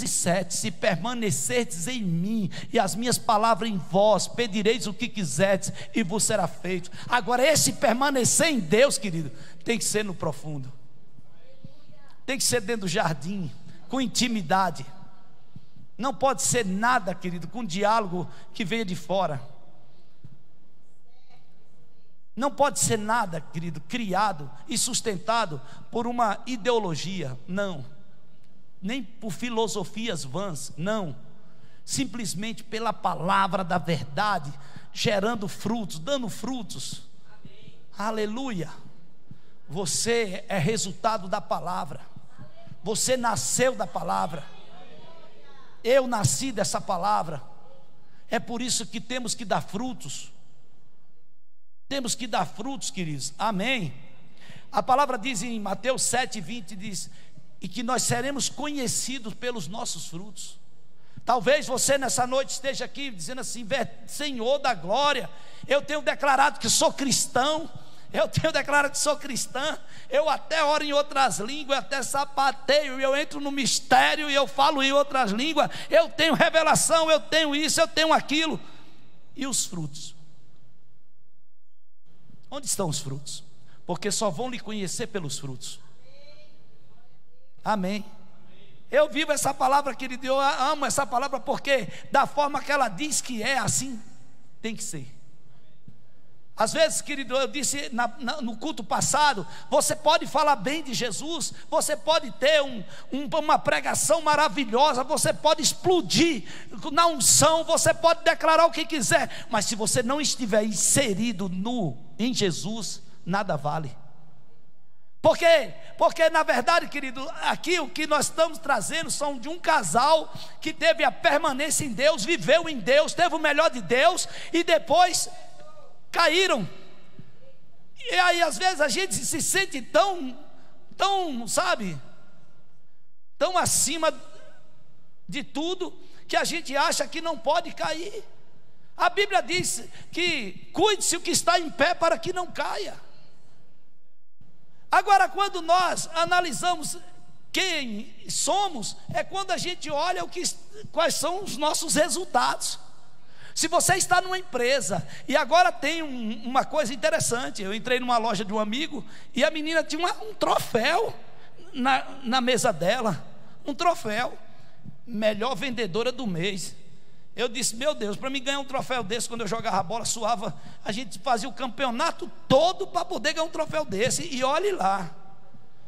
7: se permanecerdes em mim e as minhas palavras em vós, pedireis o que quiserdes e vos será feito. Agora, esse permanecer em Deus, querido, tem que ser no profundo, tem que ser dentro do jardim, com intimidade. Não pode ser nada, querido, com diálogo que venha de fora. Não pode ser nada, querido, criado e sustentado por uma ideologia, não. Nem por filosofias vãs, não. Simplesmente pela palavra da verdade, gerando frutos, dando frutos. Amém. Aleluia. Você é resultado da palavra. Você nasceu da palavra. Eu nasci dessa palavra. É por isso que temos que dar frutos. Temos que dar frutos, queridos. Amém. A palavra diz em Mateus 7:20, diz: e que nós seremos conhecidos pelos nossos frutos. Talvez você nessa noite esteja aqui dizendo assim: Senhor da glória, eu tenho declarado que sou cristão, eu tenho declarado que sou cristã, eu até oro em outras línguas, até sapateio, eu entro no mistério e eu falo em outras línguas, eu tenho revelação, eu tenho isso, eu tenho aquilo. E os frutos? Onde estão os frutos? Porque só vão lhe conhecer pelos frutos. Amém. Eu vivo essa palavra, querido, eu amo essa palavra, porque da forma que ela diz que é, assim tem que ser. Às vezes, querido, eu disse no culto passado, você pode falar bem de Jesus, você pode ter uma pregação maravilhosa, você pode explodir na unção, você pode declarar o que quiser, mas se você não estiver inserido em Jesus, nada vale. Por quê? Porque na verdade, querido, aqui o que nós estamos trazendo são de um casal que teve a permanência em Deus, viveu em Deus, teve o melhor de Deus e depois caíram. E aí às vezes a gente se sente tão, sabe, tão acima de tudo, que a gente acha que não pode cair. A Bíblia diz que cuide-se o que está em pé para que não caia. Agora, quando nós analisamos quem somos, é quando a gente olha quais são os nossos resultados. Se você está numa empresa, e agora tem uma coisa interessante, eu entrei numa loja de um amigo, e a menina tinha um troféu na mesa dela, um troféu, melhor vendedora do mês. Eu disse: meu Deus, para mim ganhar um troféu desse, quando eu jogava a bola, suava, a gente fazia o campeonato todo para poder ganhar um troféu desse, e olhe lá,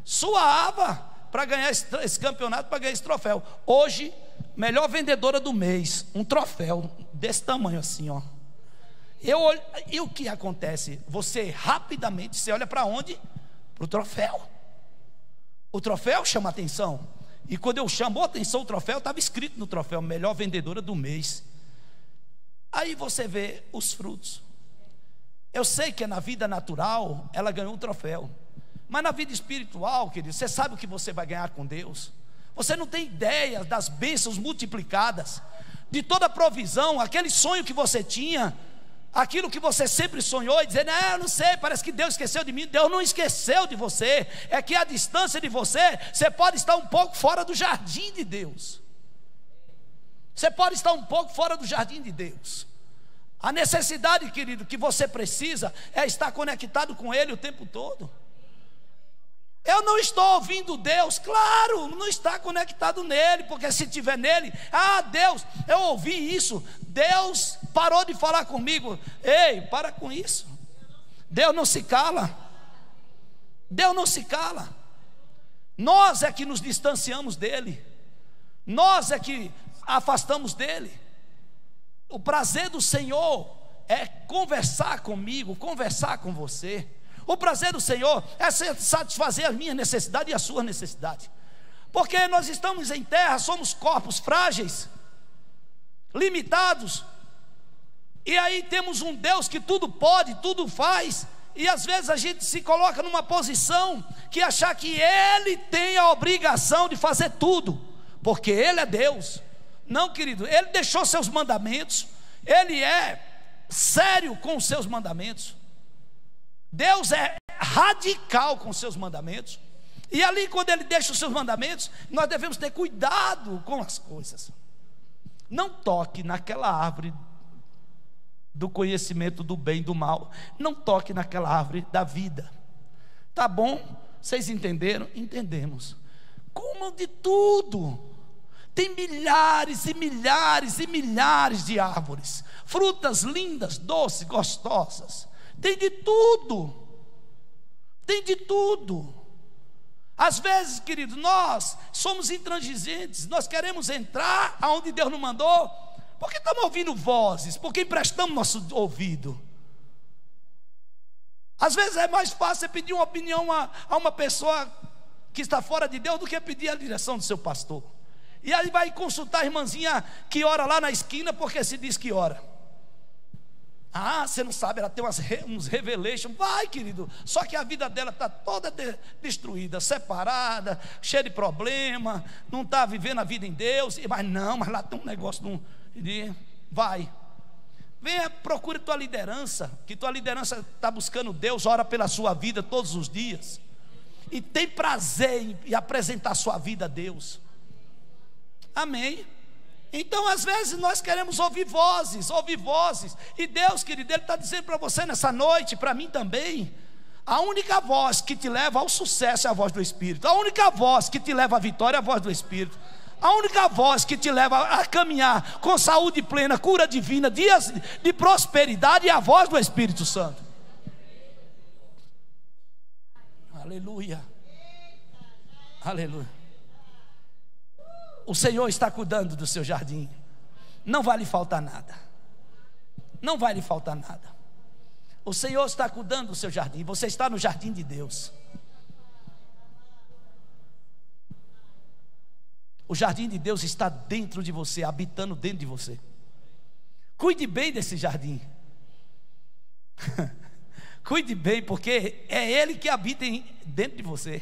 suava para ganhar esse campeonato, para ganhar esse troféu. Hoje, melhor vendedora do mês, um troféu desse tamanho assim, ó. E o que acontece? Você rapidamente, você olha para onde? Para o troféu. O troféu chama atenção. E quando chamou a atenção o troféu, estava escrito no troféu: melhor vendedora do mês. Aí você vê os frutos. Eu sei que na vida natural ela ganhou um troféu, mas na vida espiritual, querido, você sabe o que você vai ganhar com Deus? Você não tem ideia das bênçãos multiplicadas, de toda a provisão, aquele sonho que você tinha, aquilo que você sempre sonhou e dizer: não, eu não sei, parece que Deus esqueceu de mim. Deus não esqueceu de você, é que a distância de você pode estar um pouco fora do jardim de Deus. Você pode estar um pouco fora do jardim de Deus. A necessidade, querido, que você precisa é estar conectado com Ele o tempo todo. Eu não estou ouvindo Deus, claro, não está conectado nele, porque se estiver nele, Deus, eu ouvi isso, Deus parou de falar comigo. Ei, para com isso. Deus não se cala. Deus não se cala. Nós é que nos distanciamos dele, nós é que afastamos dele. O prazer do Senhor é conversar comigo, conversar com você. O prazer do Senhor é satisfazer as minhas necessidades e as suas necessidades. Porque nós estamos em terra, somos corpos frágeis, limitados. E aí temos um Deus que tudo pode, tudo faz. E às vezes a gente se coloca numa posição que achar que Ele tem a obrigação de fazer tudo, porque Ele é Deus. Não, querido, Ele deixou seus mandamentos, Ele é sério com os seus mandamentos. Deus é radical com os seus mandamentos. E ali, quando Ele deixa os seus mandamentos, nós devemos ter cuidado com as coisas. Não toque naquela árvore do conhecimento do bem e do mal. Não toque naquela árvore da vida. Tá bom? Vocês entenderam? Entendemos. Comam de tudo. Tem milhares e milhares e milhares de árvores, frutas lindas, doces, gostosas. Tem de tudo. Tem de tudo. Às vezes, querido, nós somos intransigentes. Nós queremos entrar aonde Deus não mandou, porque estamos ouvindo vozes, porque emprestamos nosso ouvido. Às vezes é mais fácil você pedir uma opinião a uma pessoa que está fora de Deus do que pedir a direção do seu pastor. E aí vai consultar a irmãzinha que ora lá na esquina porque se diz que ora. Ah, você não sabe, ela tem uns revelations. Vai, querido. Só que a vida dela está toda destruída, separada, cheia de problema, não está vivendo a vida em Deus. Mas lá tem um negócio. Vai. Venha, procure tua liderança, que tua liderança está buscando Deus, ora pela sua vida todos os dias. E tem prazer em apresentar a sua vida a Deus. Amém. Então às vezes nós queremos ouvir vozes. E Deus, querido, Ele está dizendo para você nessa noite, para mim também, a única voz que te leva ao sucesso é a voz do Espírito. A única voz que te leva à vitória é a voz do Espírito. A única voz que te leva a caminhar com saúde plena, cura divina, dias de prosperidade é a voz do Espírito Santo. Aleluia. Aleluia. O Senhor está cuidando do seu jardim. Não vai lhe faltar nada. Não vai lhe faltar nada. O Senhor está cuidando do seu jardim. Você está no jardim de Deus. O jardim de Deus está dentro de você, habitando dentro de você. Cuide bem desse jardim. Cuide bem, porque é Ele que habita dentro de você.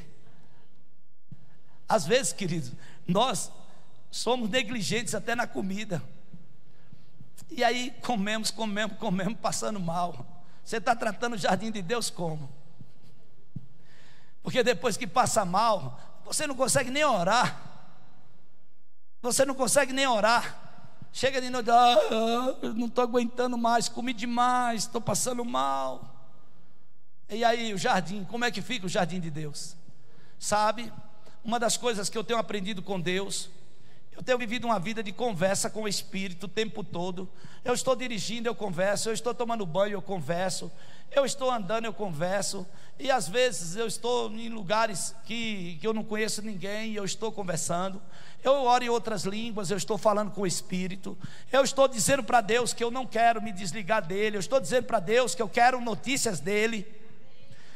Às vezes, queridos, nós somos negligentes até na comida. E aí comemos, passando mal. Você está tratando o jardim de Deus como? Porque depois que passa mal, você não consegue nem orar. Você não consegue nem orar. Chega de noite, não estou aguentando mais, comi demais, estou passando mal. E aí o jardim, como é que fica o jardim de Deus? Sabe, uma das coisas que eu tenho aprendido com Deus, eu tenho vivido uma vida de conversa com o Espírito o tempo todo. Eu estou dirigindo, eu converso. Eu estou tomando banho, eu converso. Eu estou andando, eu converso. E às vezes eu estou em lugares que eu não conheço ninguém e eu estou conversando. Eu oro em outras línguas, eu estou falando com o Espírito. Eu estou dizendo para Deus que eu não quero me desligar dele. Eu estou dizendo para Deus que eu quero notícias dele.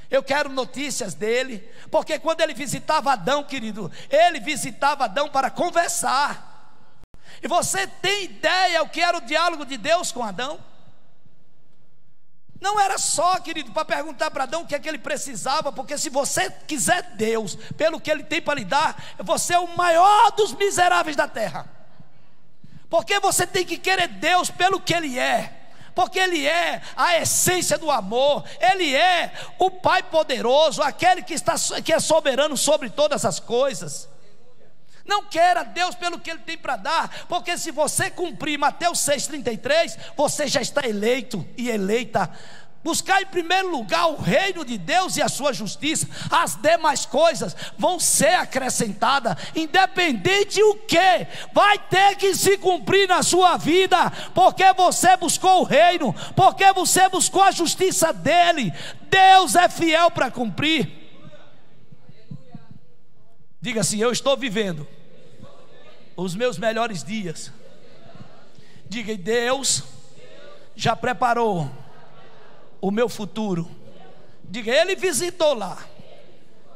Eu quero notícias dele, porque quando ele visitava Adão, querido, ele visitava Adão para conversar. E você tem ideia o que era o diálogo de Deus com Adão? Não era só, querido, para perguntar para Adão o que é que ele precisava, porque se você quiser Deus, pelo que ele tem para lhe dar, você é o maior dos miseráveis da terra. Porque você tem que querer Deus pelo que ele é. Porque Ele é a essência do amor. Ele é o Pai poderoso, aquele que é soberano sobre todas as coisas. Não queira Deus pelo que Ele tem para dar, porque se você cumprir Mateus 6,33, você já está eleito e eleita. Buscar em primeiro lugar o reino de Deus e a sua justiça, as demais coisas vão ser acrescentadas. Independente o que, vai ter que se cumprir na sua vida, porque você buscou o reino, porque você buscou a justiça dele. Deus é fiel para cumprir. Diga assim: eu estou vivendo os meus melhores dias. Diga: Deus já preparou o meu futuro. Diga: Ele visitou lá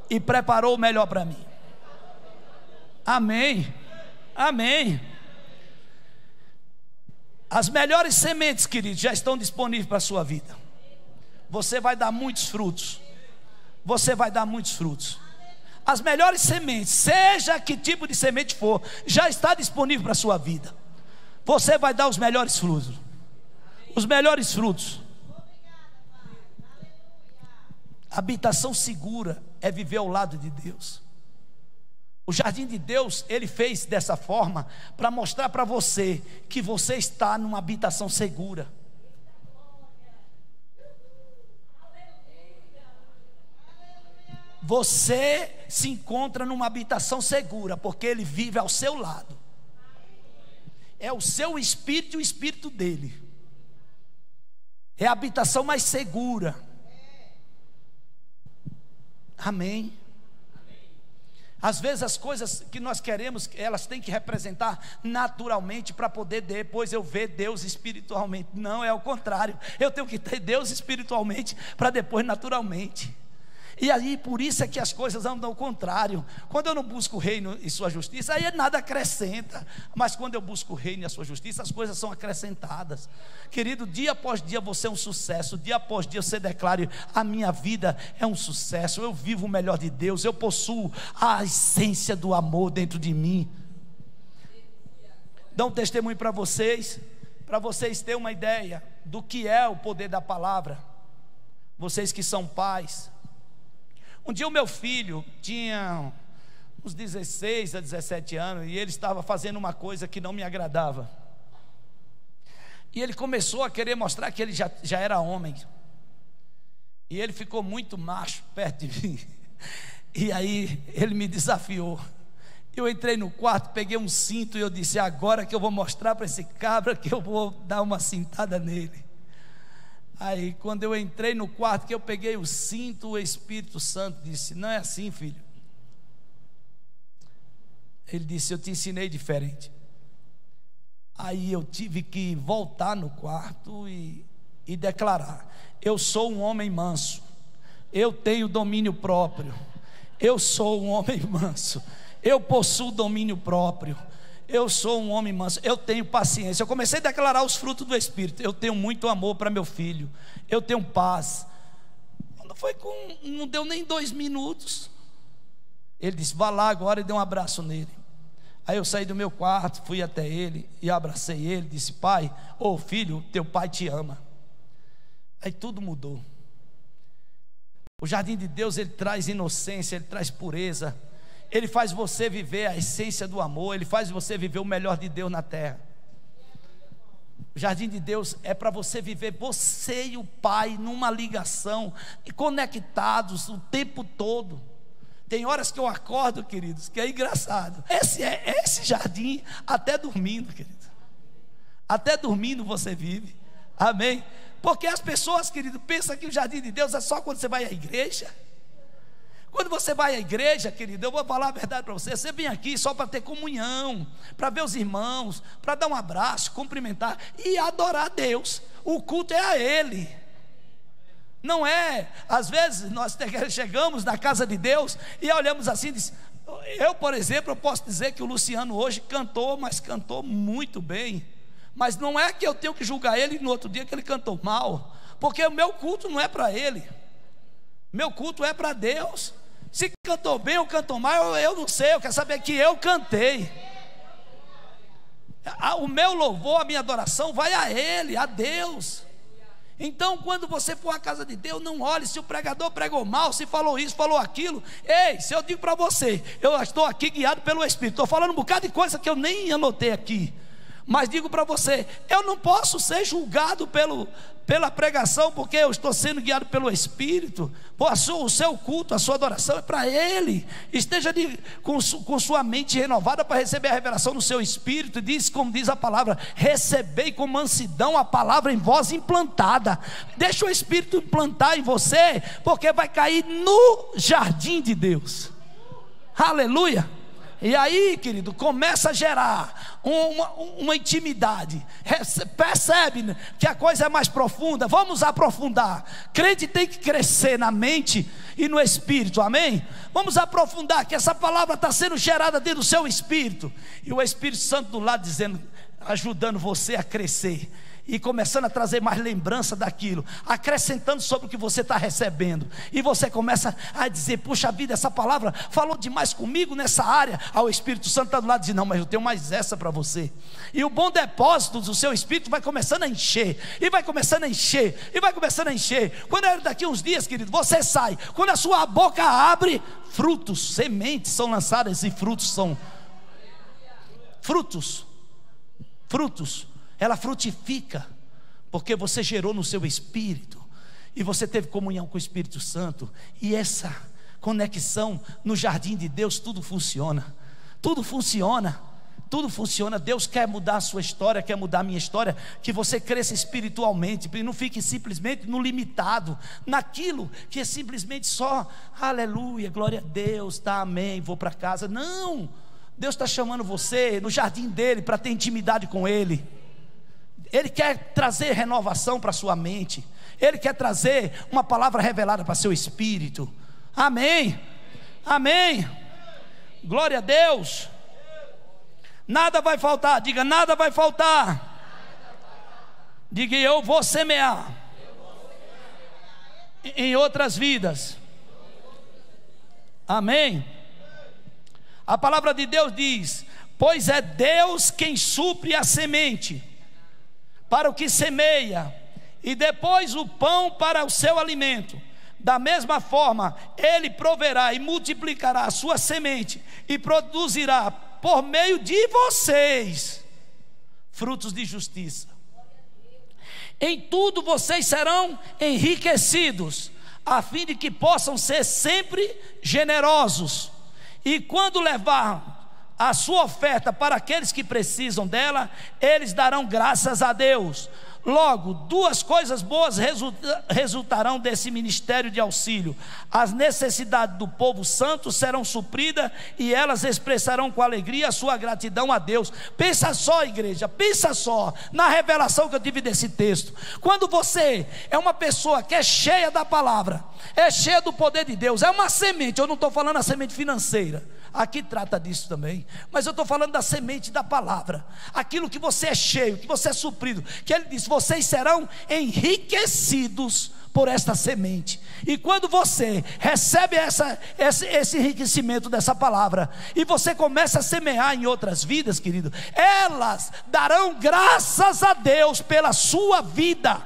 e preparou o melhor para mim. Amém. Amém. As melhores sementes, queridos, já estão disponíveis para a sua vida. Você vai dar muitos frutos. Você vai dar muitos frutos. As melhores sementes, seja que tipo de semente for, já está disponível para a sua vida. Você vai dar os melhores frutos. Os melhores frutos. Habitação segura é viver ao lado de Deus. O jardim de Deus, Ele fez dessa forma para mostrar para você que você está numa habitação segura. Você se encontra numa habitação segura, porque Ele vive ao seu lado. É o seu espírito e o espírito dele. É a habitação mais segura. Amém. Às vezes as coisas que nós queremos, elas têm que representar naturalmente para poder depois eu ver Deus espiritualmente. Não, é o contrário. Eu tenho que ter Deus espiritualmente para depois naturalmente. E aí por isso é que as coisas andam ao contrário. Quando eu não busco o reino e sua justiça, aí nada acrescenta. Mas quando eu busco o reino e a sua justiça, as coisas são acrescentadas. Querido, dia após dia você é um sucesso. Dia após dia você declara: a minha vida é um sucesso, eu vivo o melhor de Deus, eu possuo a essência do amor dentro de mim. Dá um testemunho para vocês terem uma ideia do que é o poder da palavra. Vocês que são pais. Um dia o meu filho tinha uns 16 a 17 anos e ele estava fazendo uma coisa que não me agradava. E ele começou a querer mostrar que ele já era homem. E ele ficou muito macho perto de mim. E aí ele me desafiou. Eu entrei no quarto, peguei um cinto e eu disse: agora que eu vou mostrar para esse cabra que eu vou dar uma cintada nele. Aí quando eu entrei no quarto, que eu peguei o cinto, o Espírito Santo disse: não é assim, filho. Ele disse: eu te ensinei diferente. Aí eu tive que voltar no quarto e declarar: eu sou um homem manso, eu tenho domínio próprio, eu sou um homem manso, eu possuo domínio próprio, eu sou um homem manso, eu tenho paciência. Eu comecei a declarar os frutos do Espírito. Eu tenho muito amor para meu filho, eu tenho paz. Não deu nem 2 minutos, ele disse: vá lá agora, e deu um abraço nele. Aí eu saí do meu quarto, fui até ele e abracei ele, disse: pai, filho, teu pai te ama. Aí tudo mudou. O jardim de Deus, ele traz inocência, ele traz pureza, ele faz você viver a essência do amor, ele faz você viver o melhor de Deus na terra. O jardim de Deus é para você viver, você e o Pai, numa ligação, e conectados o tempo todo. Tem horas que eu acordo, queridos, que é engraçado. Esse jardim, até dormindo, querido, até dormindo você vive. Amém? Porque as pessoas, querido, pensam que o jardim de Deus é só quando você vai à igreja. Quando você vai à igreja, querido, eu vou falar a verdade para você. Você vem aqui só para ter comunhão, para ver os irmãos, para dar um abraço, cumprimentar e adorar a Deus. O culto é a Ele. Não é, às vezes nós chegamos na casa de Deus e olhamos assim e diz, eu, por exemplo, eu posso dizer que o Luciano hoje cantou, mas cantou muito bem. Mas não é que eu tenho que julgar ele no outro dia que ele cantou mal, porque o meu culto não é para ele, meu culto é para Deus. Se cantou bem ou cantou mal, eu não sei, eu quero saber que eu cantei. O meu louvor, a minha adoração vai a Ele, a Deus. Então quando você for à casa de Deus, não olhe se o pregador pregou mal, se falou isso, falou aquilo. Ei, se eu digo para você, eu estou aqui guiado pelo Espírito, estou falando um bocado de coisa que eu nem anotei aqui, mas digo para você, eu não posso ser julgado pela pregação, porque eu estou sendo guiado pelo Espírito. O seu culto, a sua adoração é para Ele. Esteja com sua mente renovada para receber a revelação no seu espírito. Diz, como diz a palavra, recebei com mansidão a palavra em vós implantada. Deixa o Espírito implantar em você, porque vai cair no jardim de Deus. Aleluia. E aí, querido, começa a gerar uma intimidade. Percebe que a coisa é mais profunda. Vamos aprofundar. Crente tem que crescer na mente e no espírito, amém? Vamos aprofundar, que essa palavra está sendo gerada dentro do seu espírito. E o Espírito Santo do lado dizendo, ajudando você a crescer. E começando a trazer mais lembrança daquilo, acrescentando sobre o que você está recebendo. E você começa a dizer, puxa vida, essa palavra falou demais comigo nessa área. O Espírito Santo está do lado e diz, não, mas eu tenho mais essa para você. E o bom depósito do seu espírito vai começando a encher, e vai começando a encher, e vai começando a encher. Quando é daqui uns dias, querido, você sai, quando a sua boca abre, frutos, sementes são lançadas, e frutos são frutos. Ela frutifica, porque você gerou no seu espírito, e você teve comunhão com o Espírito Santo, e essa conexão no jardim de Deus, tudo funciona. Deus quer mudar a sua história, quer mudar a minha história, que você cresça espiritualmente, e não fique simplesmente no limitado, naquilo que é simplesmente só, aleluia, glória a Deus, tá, amém, vou para casa. Não, Deus está chamando você no jardim dele, para ter intimidade com Ele. Ele quer trazer renovação para a sua mente. Ele quer trazer uma palavra revelada para seu espírito. Amém. Amém. Glória a Deus. Nada vai faltar. Diga, nada vai faltar. Diga, eu vou semear em outras vidas. Amém. A palavra de Deus diz: pois é Deus quem supre a semente para o que semeia, e depois o pão para o seu alimento. Da mesma forma, Ele proverá e multiplicará a sua semente, e produzirá por meio de vocês frutos de justiça. Em tudo vocês serão enriquecidos, a fim de que possam ser sempre generosos. E quando levar a sua oferta para aqueles que precisam dela, eles darão graças a Deus. Logo, duas coisas boas resultarão desse ministério de auxílio: as necessidades do povo santo serão supridas, e elas expressarão com alegria a sua gratidão a Deus. Pensa só, igreja, pensa só na revelação que eu tive desse texto. Quando você é uma pessoa que é cheia da palavra, é cheia do poder de Deus, é uma semente. Eu não estou falando a semente financeira, aqui trata disso também, mas eu estou falando da semente da palavra, aquilo que você é cheio, que você é suprido, que Ele diz: vocês serão enriquecidos por esta semente. E quando você recebe esse enriquecimento dessa palavra, e você começa a semear em outras vidas, querido, elas darão graças a Deus pela sua vida.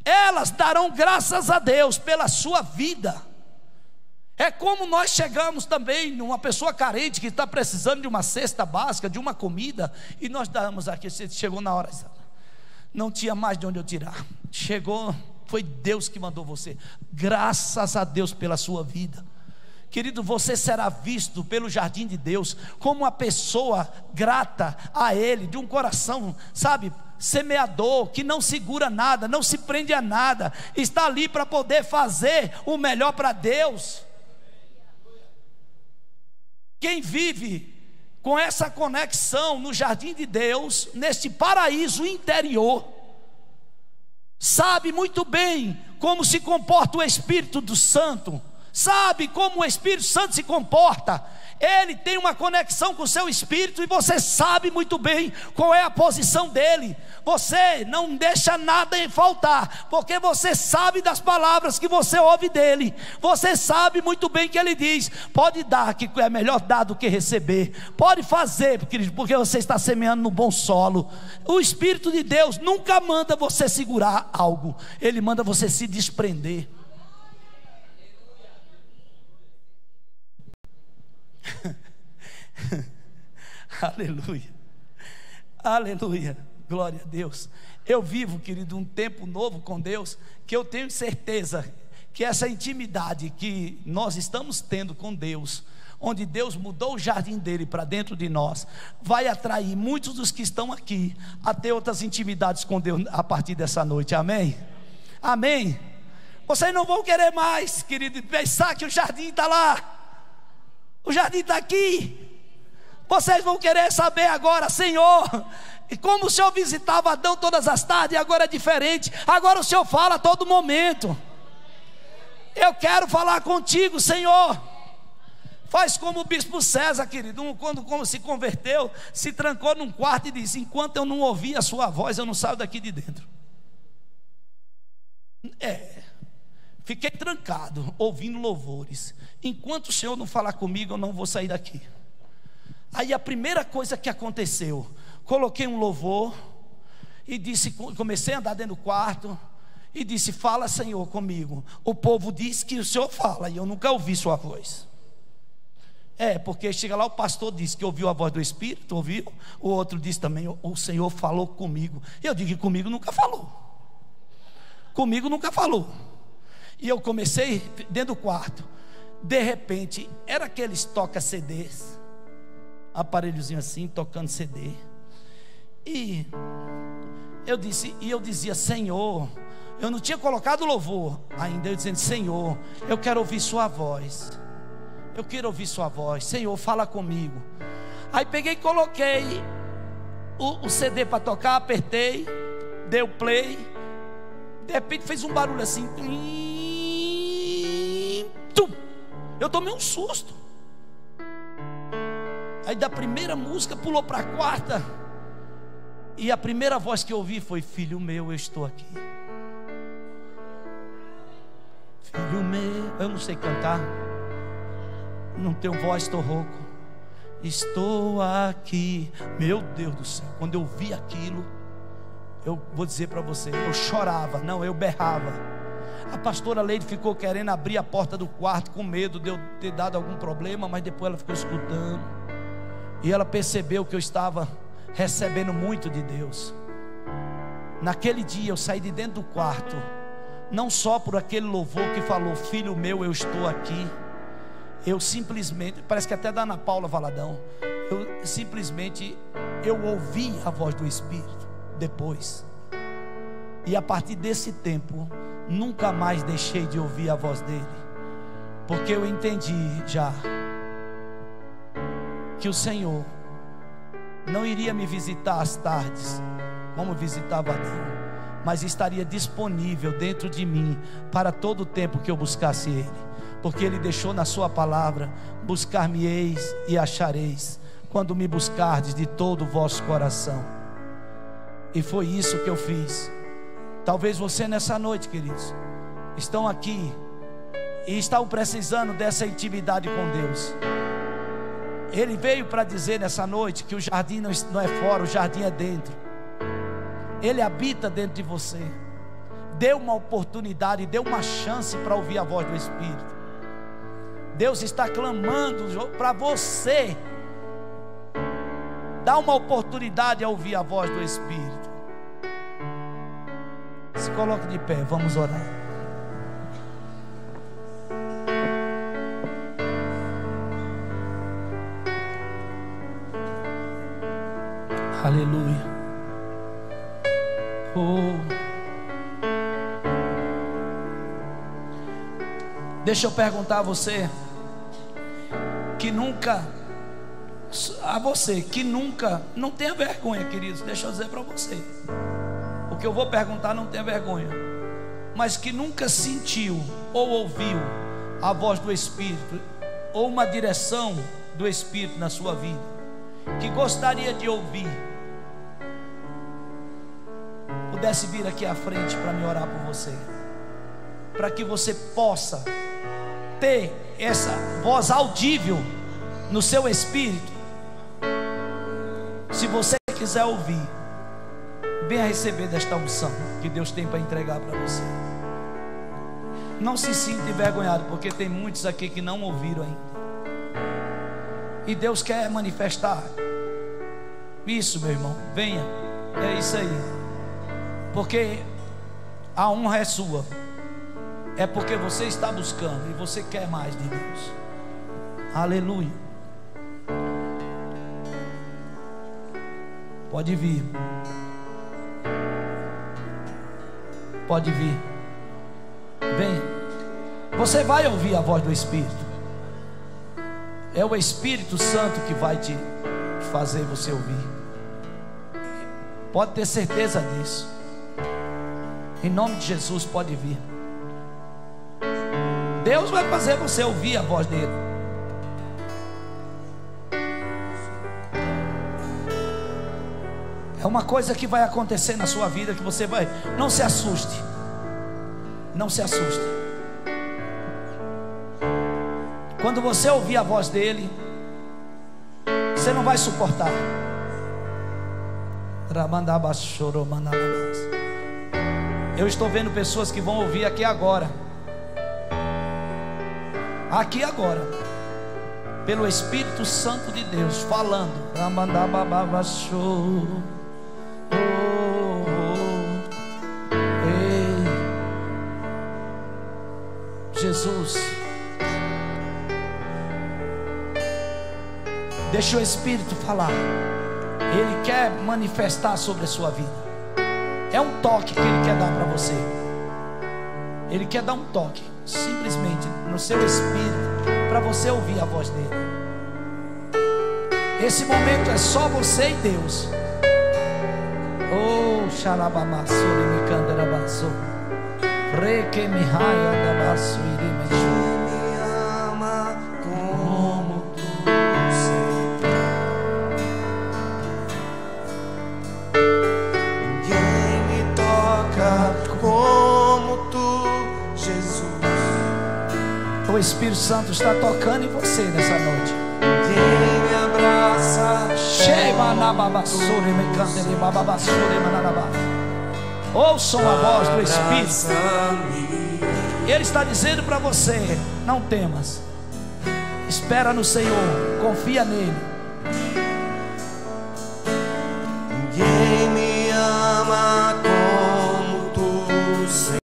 Elas darão graças a Deus pela sua vida. É como nós chegamos também numa pessoa carente que está precisando de uma cesta básica, de uma comida, e nós damos aqui. Você chegou na hora, não tinha mais de onde eu tirar, chegou, foi Deus que mandou você. Graças a Deus pela sua vida, querido. Você será visto pelo jardim de Deus como uma pessoa grata a Ele, de um coração, sabe, semeador, que não segura nada, não se prende a nada, está ali para poder fazer o melhor para Deus. Quem vive com essa conexão no jardim de Deus, neste paraíso interior, sabe muito bem como se comporta o Espírito do Santo, sabe como o Espírito Santo se comporta. Ele tem uma conexão com o seu espírito, e você sabe muito bem qual é a posição dele. Você não deixa nada em faltar, porque você sabe das palavras que você ouve dele. Você sabe muito bem que ele diz: pode dar, que é melhor dar do que receber. Pode fazer, porque você está semeando no bom solo. O Espírito de Deus nunca manda você segurar algo, ele manda você se desprender. Aleluia, aleluia, glória a Deus. Eu vivo, querido, um tempo novo com Deus, que eu tenho certeza que essa intimidade que nós estamos tendo com Deus, onde Deus mudou o jardim dele para dentro de nós, vai atrair muitos dos que estão aqui a ter outras intimidades com Deus a partir dessa noite. Amém? Amém? Vocês não vão querer mais, querido, pensar que o jardim está lá. O jardim está aqui. Vocês vão querer saber agora: Senhor, e como o Senhor visitava Adão todas as tardes, agora é diferente. Agora o Senhor fala a todo momento. Eu quero falar contigo, Senhor. Faz como o bispo César, querido, quando se converteu, se trancou num quarto e disse: enquanto eu não ouvir a sua voz, eu não saio daqui de dentro. Fiquei trancado, ouvindo louvores. Enquanto o Senhor não falar comigo, eu não vou sair daqui. Aí a primeira coisa que aconteceu, coloquei um louvor e disse, comecei a andar dentro do quarto e disse: fala, Senhor, comigo. O povo diz que o Senhor fala, e eu nunca ouvi sua voz. Porque chega lá, o pastor disse que ouviu a voz do Espírito, ouviu. O outro disse também: o Senhor falou comigo. E eu digo que comigo nunca falou. Comigo nunca falou. E eu comecei dentro do quarto. De repente, era aqueles toca-CDs, aparelhozinho assim, tocando CD. E eu dizia: Senhor, eu não tinha colocado louvor ainda, eu dizendo: Senhor, eu quero ouvir sua voz. Eu quero ouvir sua voz. Senhor, fala comigo. Aí peguei e coloquei o CD para tocar, apertei, dei o play. De repente fez um barulho assim. Eu tomei um susto. Aí da primeira música pulou para a quarta. E a primeira voz que eu ouvi foi: filho meu, eu estou aqui. Filho meu, eu não sei cantar, não tenho voz, estou rouco. Estou aqui. Meu Deus do céu, quando eu vi aquilo, eu vou dizer para você, eu chorava, não, eu berrava. A pastora Leide ficou querendo abrir a porta do quarto, com medo de eu ter dado algum problema, mas depois ela ficou escutando. E ela percebeu que eu estava recebendo muito de Deus. Naquele dia eu saí de dentro do quarto, não só por aquele louvor que falou: filho meu, eu estou aqui. Eu simplesmente, parece que até da Ana Paula Valadão, eu ouvi a voz do Espírito depois. E a partir desse tempo, nunca mais deixei de ouvir a voz dele, porque eu entendi já que o Senhor não iria me visitar às tardes, como visitava Adão, mas estaria disponível dentro de mim para todo o tempo que eu buscasse Ele, porque Ele deixou na sua palavra: buscar-me-eis e achareis, quando me buscardes de todo o vosso coração. E foi isso que eu fiz. Talvez você nessa noite, queridos, estão aqui e estão precisando dessa intimidade com Deus. Ele veio para dizer nessa noite que o jardim não é fora, o jardim é dentro. Ele habita dentro de você. Dê uma oportunidade, dê uma chance para ouvir a voz do Espírito. Deus está clamando para você. Dá uma oportunidade a ouvir a voz do Espírito. Se coloque de pé, vamos orar. Aleluia. Deixa eu perguntar a você que nunca, não tenha vergonha, queridos. Deixa eu dizer para você, o que eu vou perguntar não tenha vergonha, mas que nunca sentiu ou ouviu a voz do Espírito, ou uma direção do Espírito na sua vida, que gostaria de ouvir, pudesse vir aqui à frente para me orar por você, para que você possa ter essa voz audível no seu espírito. Se você quiser ouvir, venha receber desta unção que Deus tem para entregar para você. Não se sinta envergonhado, porque tem muitos aqui que não ouviram ainda, e Deus quer manifestar isso, meu irmão. Venha, é isso aí, porque a honra é sua. É porque você está buscando e você quer mais de Deus. Aleluia. Pode vir. Pode vir. Venha. Você vai ouvir a voz do Espírito. É o Espírito Santo que vai te fazer você ouvir. Pode ter certeza disso. Em nome de Jesus, pode vir. Deus vai fazer você ouvir a voz dele. É uma coisa que vai acontecer na sua vida, que você vai... Não se assuste. Não se assuste. Quando você ouvir a voz dele, você não vai suportar. Eu estou vendo pessoas que vão ouvir aqui agora. Aqui agora, pelo Espírito Santo de Deus falando. Jesus, deixa o Espírito falar. Ele quer manifestar sobre a sua vida. É um toque que Ele quer dar para você. Ele quer dar um toque, simplesmente no seu espírito, para você ouvir a voz dele. Esse momento é só você e Deus. Oh, xalabamaço, me candarabaço, reque me raia da baço, me ama, Espírito Santo está tocando em você nessa noite. Quem me abraça ouçam a voz do Espírito. Ele está dizendo para você: não temas, espera no Senhor, confia nele.